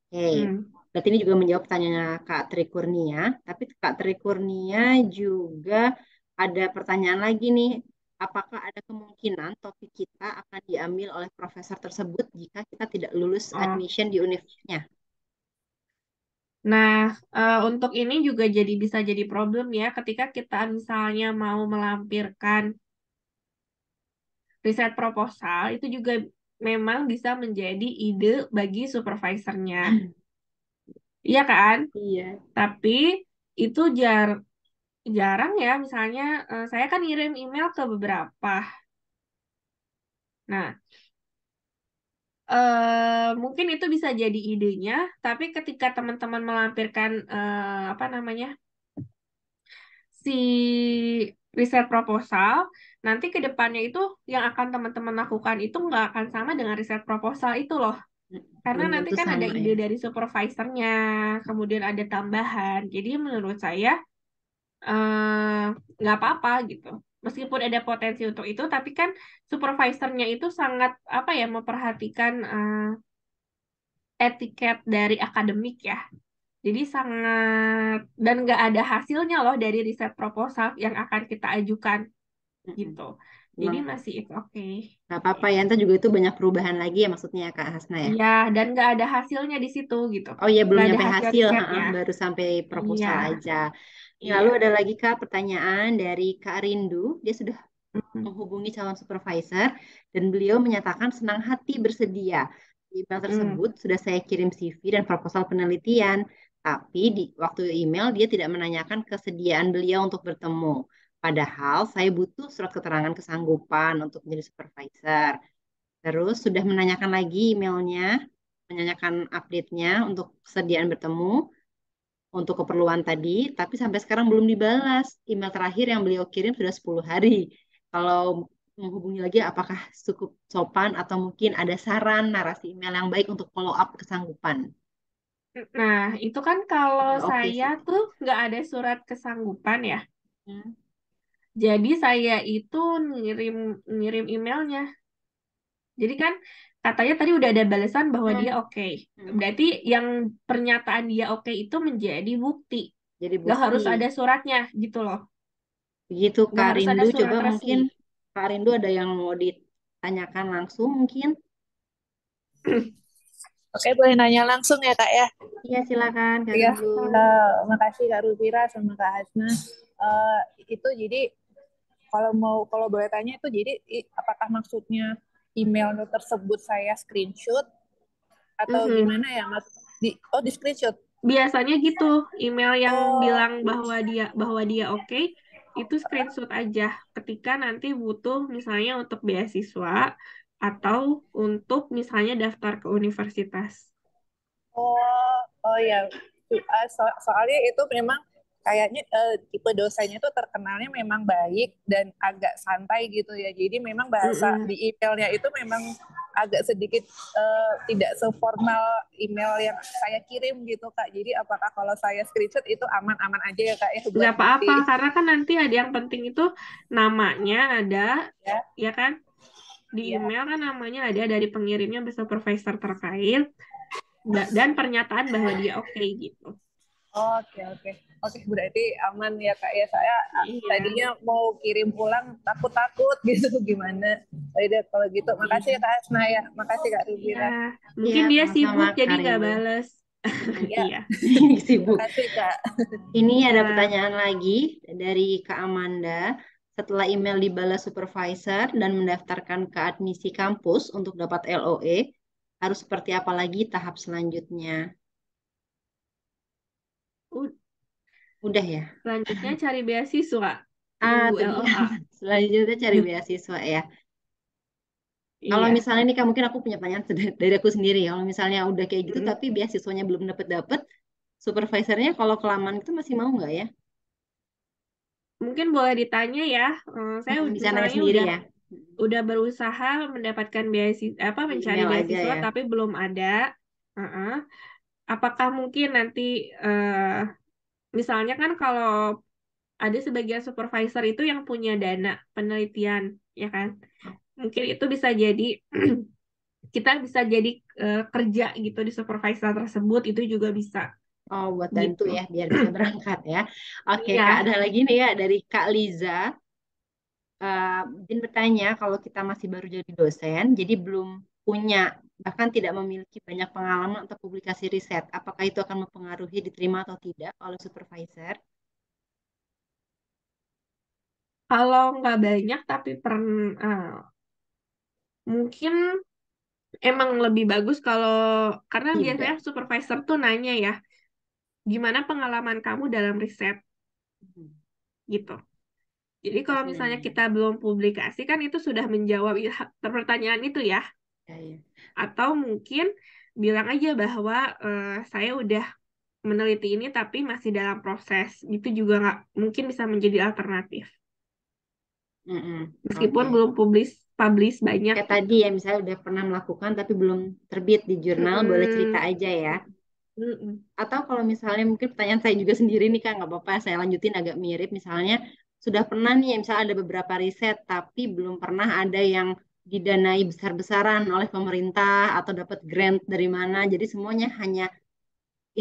Oke, Hmm. berarti ini juga menjawab pertanyaannya Kak Tri Kurnia. Tapi Kak Tri Kurnia juga ada pertanyaan lagi nih. Apakah ada kemungkinan topik kita akan diambil oleh profesor tersebut jika kita tidak lulus Oh, admission di universitasnya? nah untuk ini juga bisa jadi problem ya ketika kita misalnya mau melampirkan riset proposal itu juga memang bisa menjadi ide bagi supervisornya. Iya kan? Iya. Tapi itu jarang ya misalnya saya kan ngirim email ke beberapa. Nah, mungkin itu bisa jadi idenya, tapi ketika teman-teman melampirkan apa namanya si riset proposal, nanti ke depannya itu yang akan teman-teman lakukan itu nggak akan sama dengan riset proposal itu loh. Karena Belum nanti tentu kan ada sama ide ya. dari supervisornya, kemudian ada tambahan. Jadi menurut saya eh, nggak apa-apa gitu. Meskipun ada potensi untuk itu, tapi kan supervisornya itu sangat apa ya memperhatikan etiket dari akademik ya. Jadi sangat dan nggak ada hasilnya loh dari riset proposal yang akan kita ajukan Mm-mm. gitu. Jadi Memang masih itu oke. nggak apa-apa ya, ntar juga itu banyak perubahan lagi ya maksudnya ya Kak Hasna ya. Iya, dan nggak ada hasilnya di situ gitu. Oh iya belum Nggak ada nyampe hasil hasil, ha, risetnya. baru sampai Iya, proposal aja. Ini lalu iya. ada lagi Kak pertanyaan dari Kak Rindu. Dia sudah Mm. menghubungi calon supervisor dan beliau menyatakan senang hati bersedia Di email Hmm. tersebut sudah saya kirim CV dan proposal penelitian, tapi di waktu email dia tidak menanyakan kesediaan beliau untuk bertemu. Padahal saya butuh surat keterangan kesanggupan untuk menjadi supervisor. Terus sudah menanyakan lagi emailnya, menanyakan update-nya untuk kesediaan bertemu untuk keperluan tadi, tapi sampai sekarang belum dibalas. Email terakhir yang beliau kirim sudah 10 hari. Kalau menghubungi lagi, apakah cukup sopan atau mungkin ada saran narasi email yang baik untuk follow up kesanggupan? Nah, itu kan kalau Udah oke saya sih. tuh nggak ada surat kesanggupan ya. Hmm. Jadi saya itu ngirim ngirim emailnya. Jadi kan katanya tadi udah ada balasan bahwa dia Hmm. oke. Hmm. Berarti yang pernyataan dia oke itu menjadi bukti. Jadi Nggak bukti. harus ada suratnya gitu loh. Begitu Nggak Kak harus ada Rindu, coba surat mungkin resmi. Kak Rindu ada yang mau ditanyakan langsung mungkin? Oke, boleh nanya langsung ya Kak ya? Iya silakan Kak Iya, Rindu. makasih Kak Rubira sama Kak Hasna. Eh, itu jadi kalau boleh tanya itu jadi apakah maksudnya email tersebut saya screenshot atau Mhm. gimana ya Mas? Di screenshot. Biasanya gitu, email yang Oh, bilang bahwa dia oke, itu screenshot aja ketika nanti butuh misalnya untuk beasiswa atau untuk misalnya daftar ke universitas. oh ya. Soalnya itu memang kayaknya tipe dosanya itu terkenalnya memang baik dan agak santai gitu ya. Jadi memang bahasa Mm-mm. di emailnya itu memang agak sedikit tidak seformal email yang saya kirim gitu Kak. Jadi apakah kalau saya screenshot itu aman-aman aja ya Kak ya buat Nggak apa-apa, bukti karena kan nanti ada yang penting itu namanya ada, ya? ya kan? Di Iya. email kan namanya ada dari pengirimnya supervisor terkait dan pernyataan bahwa dia oke gitu. Oke, oke. Oke, berarti aman ya Kak ya. Saya Iya. tadinya mau kirim pulang takut-takut gitu gimana. Udah kalau gitu makasih ya Kak Asna ya. Makasih Kak Iya. Rubira. Mungkin Iya dia sama-sama sibuk jadi Kak nggak Rindu. bales. Ya, Iya. Sibuk. makasih Kak. Ini ada Iya. pertanyaan lagi dari Kak Amanda. Setelah email dibalas supervisor dan mendaftarkan ke admisi kampus untuk dapat LOE, harus seperti apa lagi tahap selanjutnya? U- Udah ya? Selanjutnya cari beasiswa. Ah, Nunggu tadi LOA. selanjutnya cari beasiswa ya. Kalau Iya. misalnya nih Kak, mungkin aku punya pertanyaan dari aku sendiri. Kalau misalnya udah kayak gitu Mm. tapi beasiswanya belum dapet-dapet, supervisornya kalau kelamaan itu masih mau nggak ya? Mungkin boleh ditanya ya. Saya Bisa nanya misalnya sendiri ya. udah berusaha mendapatkan beasiswa Di mencari email aja beasiswa ya. tapi belum ada. Uh-uh. Apakah mungkin nanti misalnya kan kalau ada sebagian supervisor itu yang punya dana penelitian, ya kan? Mungkin itu bisa jadi kita bisa jadi kerja gitu di supervisor tersebut itu juga bisa Oh, buat bantu gitu. ya, biar bisa berangkat ya. Oke, Kak, Iya, ada lagi nih ya dari Kak Liza. Izin bertanya, kalau kita masih baru jadi dosen, jadi belum punya, bahkan tidak memiliki banyak pengalaman atau publikasi riset, apakah itu akan mempengaruhi diterima atau tidak oleh supervisor? kalau nggak banyak tapi mungkin emang lebih bagus kalau karena biasanya Tidak. supervisor tuh nanya ya, gimana pengalaman kamu dalam riset Hmm, gitu. Jadi kalau pasti misalnya nanya. kita belum publikasi kan itu sudah menjawab pertanyaan itu ya. Ya, ya. Atau mungkin bilang aja bahwa saya udah meneliti ini tapi masih dalam proses. Itu juga nggak mungkin bisa menjadi alternatif. Mm-mm. Meskipun Oke. belum publish banyak Kayak gitu. tadi ya, misalnya udah pernah melakukan tapi belum terbit di jurnal, boleh cerita Mm-mm. aja ya. Mm-mm. Atau kalau misalnya mungkin pertanyaan saya juga sendiri nih Kak, nggak apa-apa, saya lanjutin agak mirip. Misalnya sudah pernah nih, misalnya ada beberapa riset, tapi belum pernah ada yang didanai besar-besaran oleh pemerintah atau dapat grant dari mana. Jadi semuanya hanya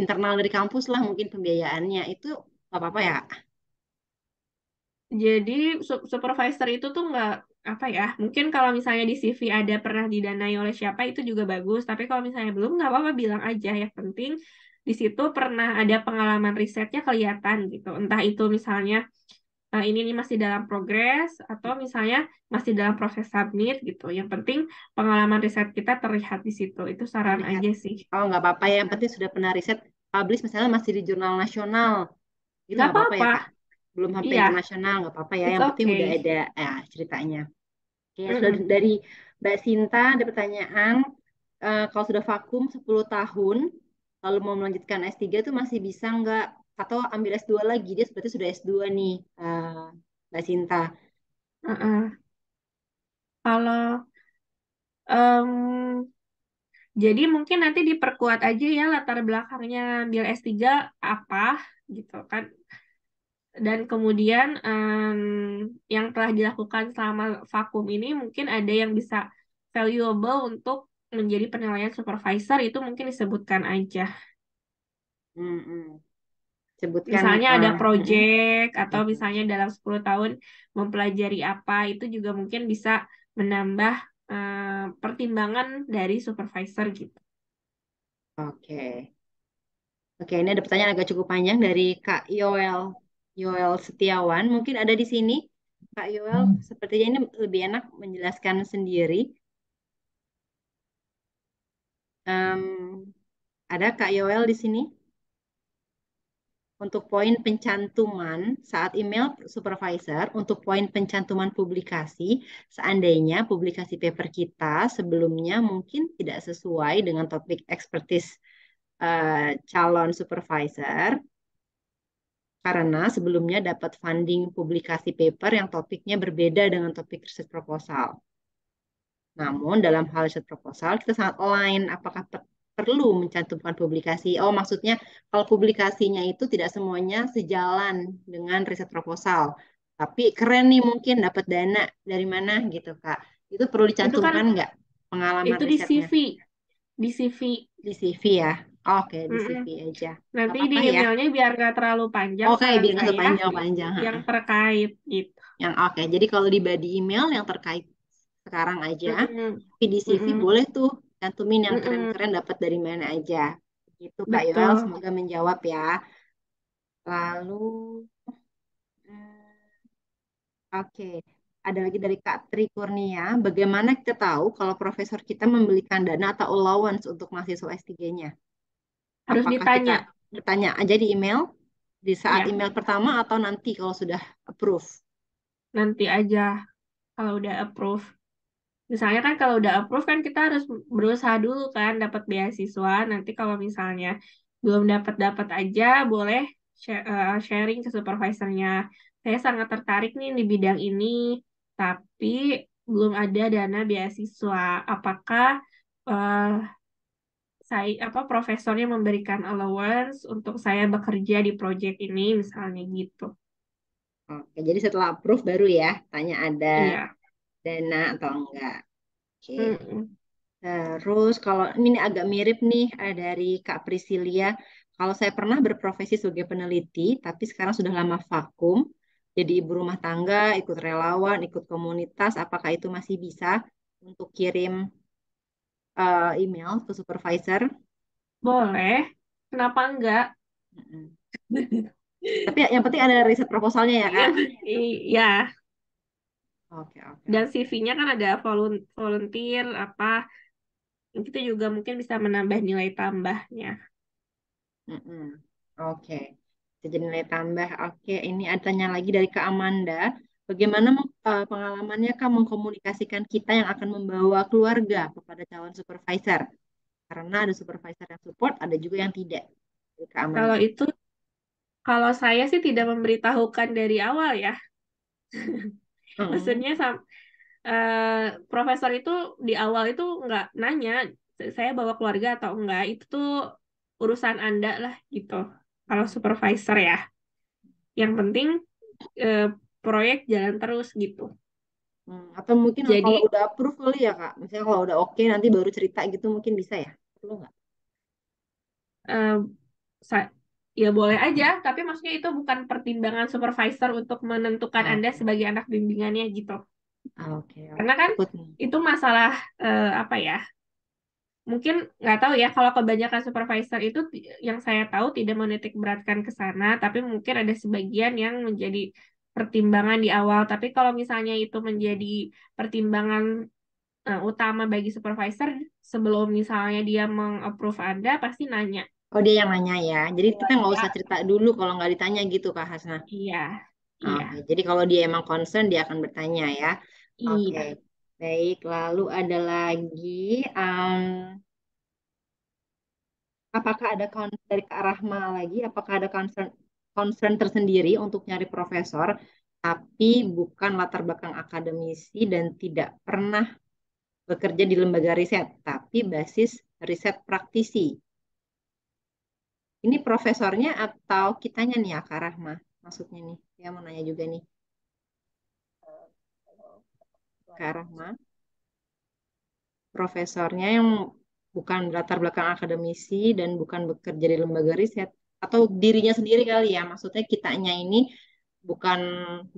internal dari kampus lah mungkin pembiayaannya. Itu nggak apa-apa ya Kak? Jadi supervisor itu tuh nggak apa ya? Mungkin kalau misalnya di CV ada pernah didanai oleh siapa itu juga bagus. Tapi kalau misalnya belum nggak apa-apa bilang aja. Yang penting di situ pernah ada pengalaman risetnya kelihatan gitu. Entah itu misalnya ini masih dalam progres atau misalnya masih dalam proses submit gitu. Yang penting pengalaman riset kita terlihat di situ. Itu saran Terlihat. aja sih. Oh, nggak apa-apa ya. Yang penting sudah pernah riset, publish misalnya masih di jurnal nasional. Itu Nggak nggak apa-apa ya, apa-apa. Kak? Belum sampai Iya, internasional, nggak apa-apa ya. it's Yang penting udah okay. ada ceritanya. Oke, sudah Mm-mm. dari Mbak Sinta ada pertanyaan. Kalau sudah vakum 10 tahun, lalu mau melanjutkan S3 itu masih bisa nggak? Atau ambil S2 lagi? Dia berarti sudah S2 nih, Mbak Sinta. Uh-uh. Kalau em, jadi mungkin nanti diperkuat aja ya latar belakangnya ambil S3 apa gitu kan. Dan kemudian yang telah dilakukan selama vakum ini mungkin ada yang bisa valuable untuk menjadi penilaian supervisor itu mungkin disebutkan aja. Mm-mm. Sebutkan. Misalnya ada Mm-mm. project atau Oke. misalnya dalam 10 tahun mempelajari apa itu juga mungkin bisa menambah pertimbangan dari supervisor gitu. Oke. Oke, ini ada pertanyaan agak cukup panjang dari Kak Yoel. Yoel Setiawan, mungkin ada di sini. Kak Yoel, sepertinya ini lebih enak menjelaskan sendiri. Ada Kak Yoel di sini? Untuk poin pencantuman saat email supervisor, untuk poin pencantuman publikasi, seandainya publikasi paper kita sebelumnya mungkin tidak sesuai dengan topik expertise calon supervisor, karena sebelumnya dapat funding publikasi paper yang topiknya berbeda dengan topik riset proposal. Namun dalam hal riset proposal kita sangat align apakah perlu mencantumkan publikasi. Oh, maksudnya kalau publikasinya itu tidak semuanya sejalan dengan riset proposal. Tapi keren nih mungkin dapat dana dari mana gitu, Kak. Itu perlu Itu kan dicantumkan nggak pengalaman itu di risetnya CV, di CV. di CV ya? Oke, di Mm-mm. CV aja. Nggak Nanti di apa-apa ya. emailnya biar nggak terlalu panjang Oke, saran biar nggak saya sepanjang-panjang. yang terkait gitu. Yang oke, jadi kalau di body email yang terkait sekarang aja, Mm-mm. tapi di CV Mm-mm. boleh tuh cantumin yang Mm-mm. keren-keren dapat dari mana aja. Gitu Kak Yoel, Betul. semoga menjawab ya. Lalu, hmm, oke, ada lagi dari Kak Tri Kurnia. Bagaimana kita tahu kalau profesor kita membelikan dana atau allowance untuk mahasiswa S3-nya? Harus Apakah kita ditanya. bertanya aja di email, di saat Ya, email pertama atau nanti kalau sudah approve? nanti aja kalau udah approve. Misalnya kan kalau udah approve kan kita harus berusaha dulu kan dapat beasiswa. Nanti kalau misalnya belum dapat aja boleh sharing ke supervisornya. Saya sangat tertarik nih di bidang ini, tapi belum ada dana beasiswa. Apakah eh, saya profesornya memberikan allowance untuk saya bekerja di project ini misalnya gitu. Oke, jadi setelah approve baru ya, tanya ada Iya. dana atau enggak. Oke. Mm-mm. Terus kalau ini agak mirip nih dari Kak Priscilia, kalau saya pernah berprofesi sebagai peneliti, tapi sekarang sudah lama vakum, jadi ibu rumah tangga, ikut relawan, ikut komunitas, apakah itu masih bisa untuk kirim email ke supervisor? Boleh. Kenapa enggak? Mm-mm. Tapi yang penting ada riset proposalnya ya, Iya, Kak? iya. Oke, oke, Dan oke. CV-nya kan ada volunteer apa, itu juga mungkin bisa menambah nilai tambahnya. Mm-mm. Oke, bisa jadi nilai tambah. Oke, ini ada tanya lagi dari Kak Amanda. Bagaimana pengalamannya Kak mengkomunikasikan kita yang akan membawa keluarga kepada calon supervisor? Karena ada supervisor yang support, ada juga yang tidak. Dari Kak Kalau Amanda. itu, kalau saya sih tidak memberitahukan dari awal ya. Mm. Maksudnya profesor itu di awal itu nggak nanya saya bawa keluarga atau enggak. Itu tuh urusan Anda lah gitu. Kalau supervisor ya. Yang penting eh, proyek jalan terus gitu. Atau mungkin kalau Jadi udah approve kali ya Kak. Misalnya kalau udah oke nanti baru cerita gitu mungkin bisa ya. Perlu nggak? eh, sa- ya boleh aja, tapi maksudnya itu bukan pertimbangan supervisor untuk menentukan Anda Oke, sebagai anak bimbingannya gitu. oke, Karena oke. kan Takut. itu masalah apa ya? Mungkin nggak tahu ya kalau kebanyakan supervisor itu yang saya tahu tidak menitik beratkan ke sana, tapi mungkin ada sebagian yang menjadi pertimbangan di awal. Tapi kalau misalnya itu menjadi pertimbangan utama bagi supervisor, sebelum misalnya dia meng-approve Anda, pasti nanya. Oh, dia yang nanya ya. Jadi kita nggak Ya, usah cerita dulu kalau nggak ditanya gitu, Kak Hasna. iya, iya, Oke, jadi kalau dia emang concern, dia akan bertanya ya. Oke, iya. baik. Lalu ada lagi, em, apakah ada dari Kak Rahma lagi? Apakah ada concern concern tersendiri untuk nyari profesor, tapi bukan latar belakang akademisi dan tidak pernah bekerja di lembaga riset, tapi basis riset praktisi. Ini profesornya atau kitanya nih ya, Kak Rahma? Maksudnya nih, saya mau nanya juga nih, Kak Rahma. Profesornya yang bukan latar belakang akademisi dan bukan bekerja di lembaga riset, atau dirinya sendiri kali ya, maksudnya kitanya ini bukan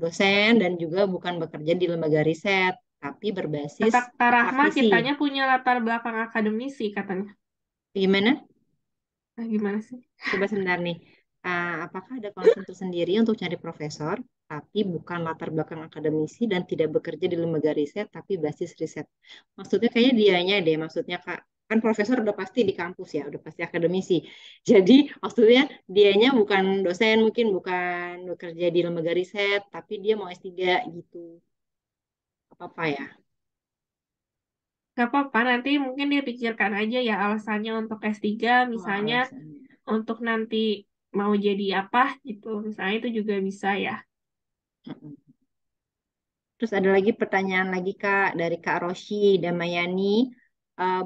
dosen dan juga bukan bekerja di lembaga riset, tapi berbasis Kata Kak Rahma, praktisi. kitanya punya latar belakang akademisi, katanya. Gimana? Nah, gimana sih? Coba sebentar nih. Apakah ada concern tersendiri untuk cari profesor, tapi bukan latar belakang akademisi dan tidak bekerja di lembaga riset, tapi basis riset? Maksudnya kayaknya dianya deh, maksudnya Kak, kan profesor udah pasti di kampus ya, udah pasti akademisi. Jadi maksudnya dianya bukan dosen, mungkin bukan bekerja di lembaga riset, tapi dia mau S3 gitu. Apa-apa ya? Gak apa-apa, nanti mungkin dipikirkan aja ya alasannya untuk S3, Oh, misalnya alasannya. untuk nanti mau jadi apa gitu. Misalnya itu juga bisa ya. Mm-mm. Terus ada lagi pertanyaan lagi Kak dari Kak Roshi Damayani.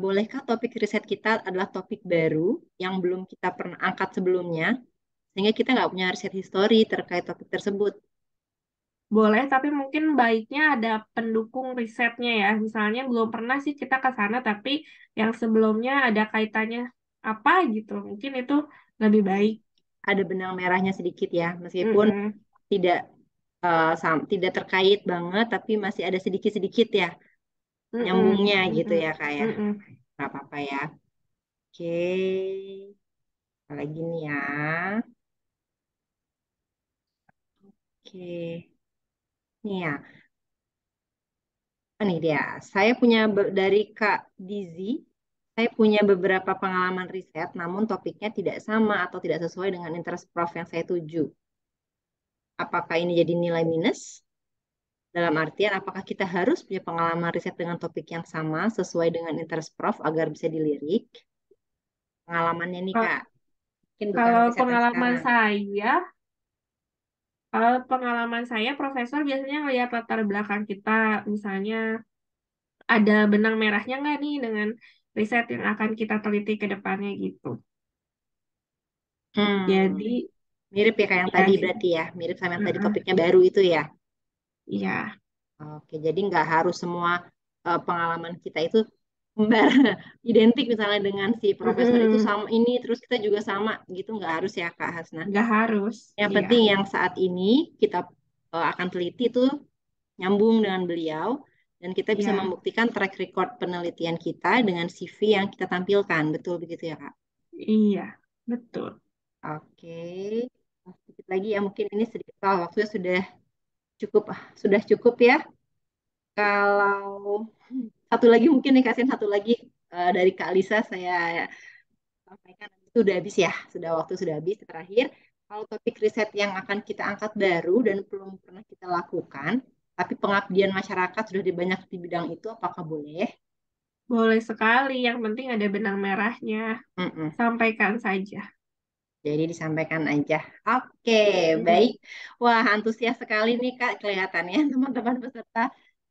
Bolehkah topik riset kita adalah topik baru yang belum kita pernah angkat sebelumnya, sehingga kita nggak punya riset histori terkait topik tersebut? Boleh, tapi mungkin baiknya ada pendukung risetnya ya. Misalnya belum pernah sih kita ke sana, tapi yang sebelumnya ada kaitannya apa gitu. Mungkin itu lebih baik. Ada benang merahnya sedikit ya, meskipun Mm-mm. tidak tidak terkait banget, tapi masih ada sedikit-sedikit ya Mm-mm. nyambungnya gitu Mm-mm. ya Kak ya. Mm-mm. Nggak apa-apa ya. Oke, apalagi nih ya. Oke, nih ya. Ini dia, saya punya dari Kak Dizi, saya punya beberapa pengalaman riset, namun topiknya tidak sama atau tidak sesuai dengan interest prof yang saya tuju. Apakah ini jadi nilai minus? Dalam artian, apakah kita harus punya pengalaman riset dengan topik yang sama sesuai dengan interest prof agar bisa dilirik? Pengalamannya nih Kalau Kak, mungkin bukan kalau riset yang pengalaman sekarang. saya, kalau pengalaman saya, profesor biasanya ngelihat latar belakang kita, misalnya ada benang merahnya nggak nih dengan riset yang akan kita teliti ke depannya gitu. Hmm, Jadi, mirip ya kayak yang ya tadi sih. berarti ya, mirip sama yang tadi Heeh. topiknya baru itu ya. Iya. Oke, jadi nggak harus semua pengalaman kita itu kembar identik misalnya dengan si profesor itu Mm-mm. sama ini, terus kita juga sama gitu nggak harus ya Kak Hasna. Nggak harus. Yang Iya. penting yang saat ini kita akan teliti itu nyambung dengan beliau dan kita bisa Iya. membuktikan track record penelitian kita dengan CV yang kita tampilkan, betul begitu ya Kak? Iya. Betul. Oke, sedikit lagi ya mungkin ini sedikit waktunya sudah cukup ya. Kalau satu lagi mungkin dikasih satu lagi dari Kak Lisa saya sampaikan itu sudah habis ya, waktu sudah habis terakhir. Kalau topik riset yang akan kita angkat baru dan belum pernah kita lakukan, tapi pengabdian masyarakat sudah banyak di bidang itu, apakah boleh? Boleh sekali. Yang penting ada benang merahnya. Mm-mm. Sampaikan saja. Jadi disampaikan aja. Oke, Mm-mm. baik. Wah, antusias sekali nih Kak kelihatannya teman-teman peserta.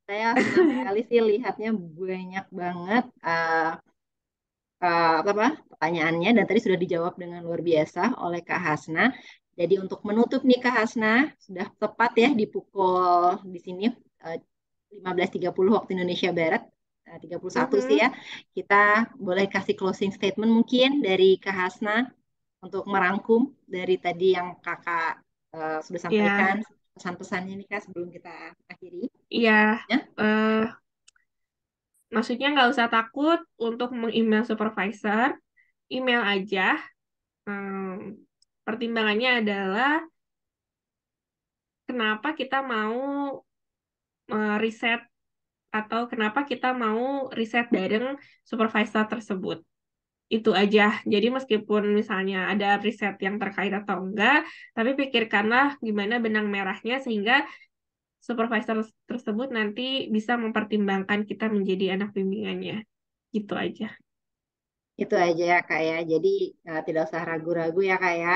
Saya senang sekali sih lihatnya banyak banget apa pertanyaannya dan tadi sudah dijawab dengan luar biasa oleh Kak Hasna. Jadi untuk menutup nih Kak Hasna, sudah tepat ya di pukul di sini 15.30 waktu Indonesia Barat, 31 sih Mhm. ya. Kita boleh kasih closing statement mungkin dari Kak Hasna untuk merangkum dari tadi yang Kakak sudah sampaikan Ya, pesan-pesannya nih Kak sebelum kita akhiri. iya. Ya. eh Maksudnya nggak usah takut untuk meng-email supervisor. Email aja. Pertimbangannya adalah kenapa kita mau riset atau kenapa kita mau riset bareng supervisor tersebut. Itu aja. Jadi meskipun misalnya ada riset yang terkait atau enggak, tapi pikirkanlah gimana benang merahnya sehingga supervisor tersebut nanti bisa mempertimbangkan kita menjadi anak bimbingannya. Gitu aja. Itu aja ya Kak ya. Jadi tidak usah ragu-ragu ya Kak ya.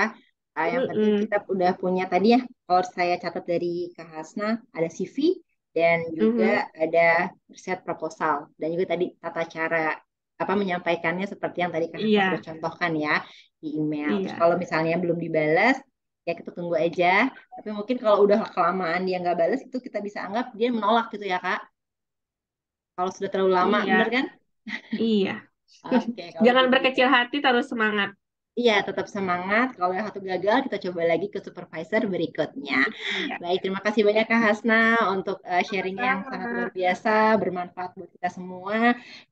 Yang penting Mm-mm. kita udah punya tadi ya, kalau saya catat dari Kak Hasna, ada CV dan juga Mhm. ada riset proposal. Dan juga tadi tata cara apa menyampaikannya seperti yang tadi Kak Hasna sudah Iya, contohkan ya di email. Terus iya, kalau misalnya belum dibalas, ya kita tunggu aja. Tapi mungkin kalau udah kelamaan dia nggak balas, itu kita bisa anggap dia menolak gitu ya Kak. Kalau sudah terlalu lama, bener iya, kan? iya. Oke, kalau Jangan gitu ya. berkecil hati, terus semangat. Iya, tetap semangat. Kalau yang satu gagal, kita coba lagi ke supervisor berikutnya. Iya, Baik, terima kasih banyak Kak Hasna untuk sharingnya yang sangat luar sama-sama. biasa, bermanfaat buat kita semua.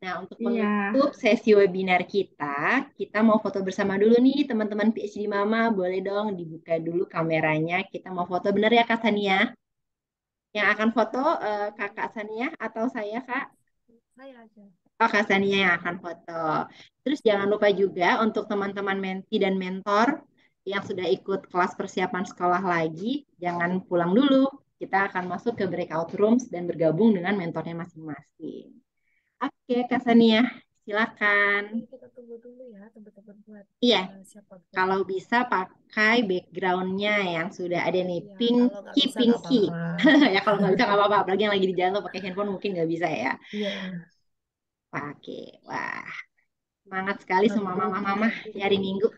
Nah, untuk Iya, menutup sesi webinar kita mau foto bersama dulu nih, teman-teman PhD Mama. Boleh dong dibuka dulu kameranya. Kita mau foto, bener ya Kak Sania? Yang akan foto Kakak Sania atau saya, Kak? Saya aja. Oh, Kak Sania yang akan foto. Terus jangan lupa juga untuk teman-teman menti dan mentor yang sudah ikut kelas persiapan sekolah lagi, jangan pulang dulu. Kita akan masuk ke breakout rooms dan bergabung dengan mentornya masing-masing. Oke, Kak Sania, silakan. Oke, kita tunggu dulu ya teman-teman buat Iya, siapa buat. kalau bisa pakai backgroundnya yang sudah ada nih, Iya, kalau nggak pinky bisa nggak pinky. apa-apa. Ya kalau nggak bisa nggak apa-apa, apalagi yang lagi di jalan tuh pakai handphone mungkin nggak bisa ya. Iya, Oke, wah semangat sekali semua hadir mama-mama hadir di hari Minggu.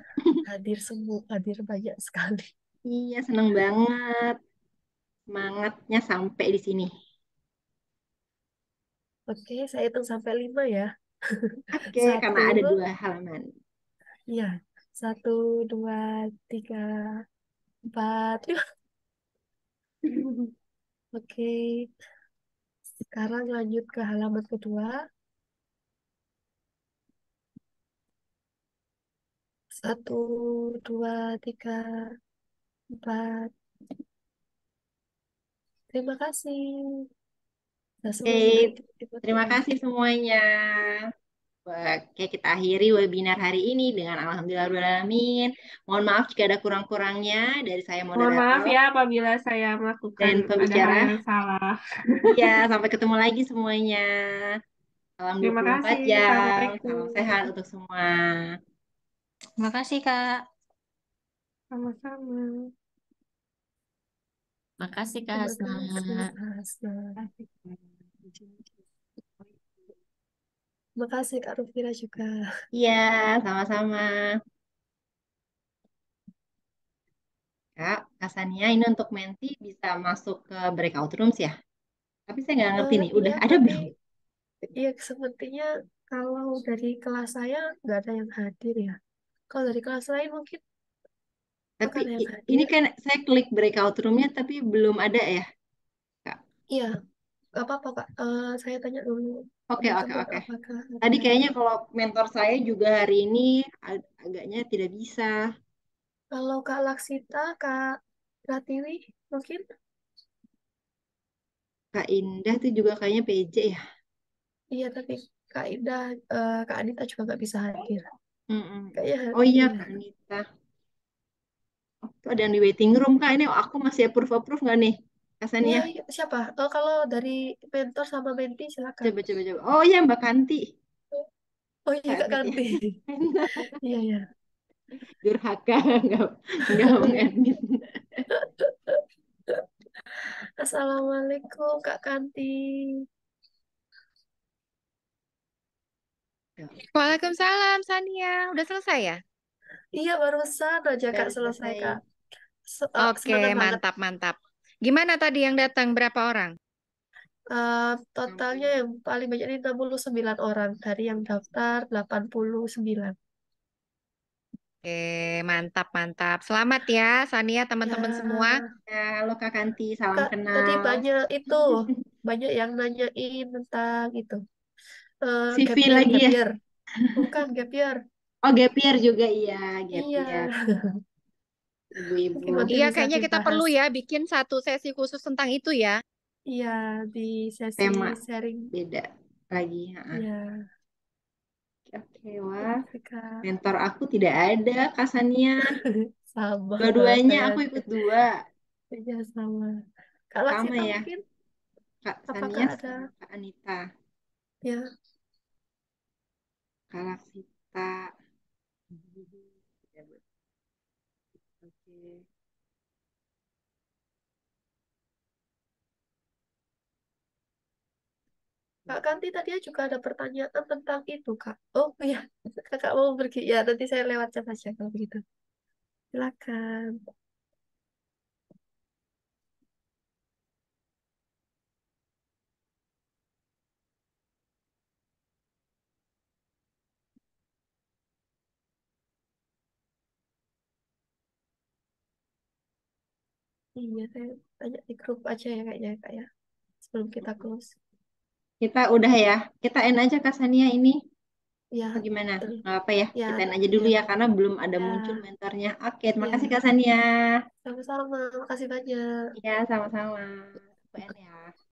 hadir semua, hadir banyak sekali. Iya, seneng banget. Semangatnya sampai di sini. Oke, saya hitung sampai 5 ya. Oke, karena Satu, ada 2 halaman. ya. Satu, dua, tiga, empat. Oke, sekarang lanjut ke halaman kedua. Satu, dua, tiga, empat. Terima kasih. Sudah selesai. Oke, terima Difotoin. kasih semuanya. Oke, kita akhiri webinar hari ini dengan Alhamdulillahirrahmanirrahim. Mohon maaf jika ada kurang-kurangnya dari saya mohon maaf moderator ya apabila saya melakukan dan ada hal pembicara. yang salah. Iya, sampai ketemu lagi semuanya. Salam Terima 24 kasih. jam. Salam sehat Assalamualaikum. untuk semua. Terima kasih, Kak. Sama-sama. Makasih, Kak Terima Hasna. kasih, Kak Hasna. Terima kasih, Kak Rufira juga. Iya, sama-sama. Kak, Kasania ini untuk menti bisa masuk ke breakout rooms ya? Tapi saya nggak ngerti nih, Iya, udah ada tapi belum? iya sepertinya kalau dari kelas saya nggak ada yang hadir ya. Kalau dari kelas lain mungkin Tapi akan ada yang ini hadir. kan saya klik breakout roomnya, tapi belum ada ya, Kak? Iya, nggak apa-apa, Kak. Saya tanya dulu Oke, oke, teman-teman oke. apakah ada Tadi yang kayaknya hadir. kalau mentor saya juga hari ini agaknya tidak bisa. Kalau Kak Laksita, Kak Pratiwi mungkin. Kak Indah tuh juga kayaknya PJ ya. Iya, tapi Kak Ida, Kak Anita juga nggak bisa hadir. Mm-mm. Kayaknya Oh iya, iya. Kak Anita. Oh, tuh ada yang di waiting room, Kak. Ini aku masih approve-approve nggak nih? Iya, Kasania. iya. Siapa? Kalau dari mentor sama menti silakan. Coba, coba, coba. Oh iya, Mbak Kanti. Oh iya, Kak Kak Adit ya. Kanti. Iya, iya. Durhaka, nggak mengadmin. Assalamualaikum, Kak Kanti. Waalaikumsalam, Sania. Udah selesai ya? Iya, barusan aja Kak Baru selesai, selesai. Kak. Oke, Semangat banget. mantap, mantap. Gimana tadi yang datang? Berapa orang? Totalnya yang paling banyak ini 69 orang. Dari yang daftar 89. Oke, mantap, mantap. Selamat ya, Sania, teman-teman semua. Ya, Ya, halo Kak Kanti, salam Kak, tadi kenal. banyak yang nanyain tentang itu. CV Gap year, lagi gap ya? year. Bukan gap year. Oh, gap year juga, iya, gap Iya. year. ibu-ibu. Mungkin nanti Iya, bisa kayaknya kita perlu dibahas. ya bikin satu sesi khusus tentang itu ya. Iya, di sesi Tema sharing. beda lagi. Ha. Iya, Oke, wah. gitu sih, Kak. Mentor aku tidak ada, Kak Sania. Sama kalau Dua-duanya saya. aku ikut 2. Iya, sama. Kak Sama Laksita ya, mungkin? Kak Apakah Sania ada? sama Kak Anita. Ya, Kak Laksita. Oke. Kak Kanti tadi juga ada pertanyaan tentang itu, Kak. Oh, iya. Kakak mau pergi. Ya, nanti saya lewat chat aja kalau begitu. Silakan. Iya, saya tanya di grup aja ya kayaknya, Kak ya. Sebelum kita close. Kita udah ya. Kita end aja Kak Sania ini. Ya, Apa gimana? betul. Nggak apa ya. Ya, Kita end aja dulu ya, ya karena belum ada ya, muncul mentornya. Oke, terima kasih ya. Kak Sania. Sama-sama. Makasih banyak. Ya, sama-sama. Aku end ya.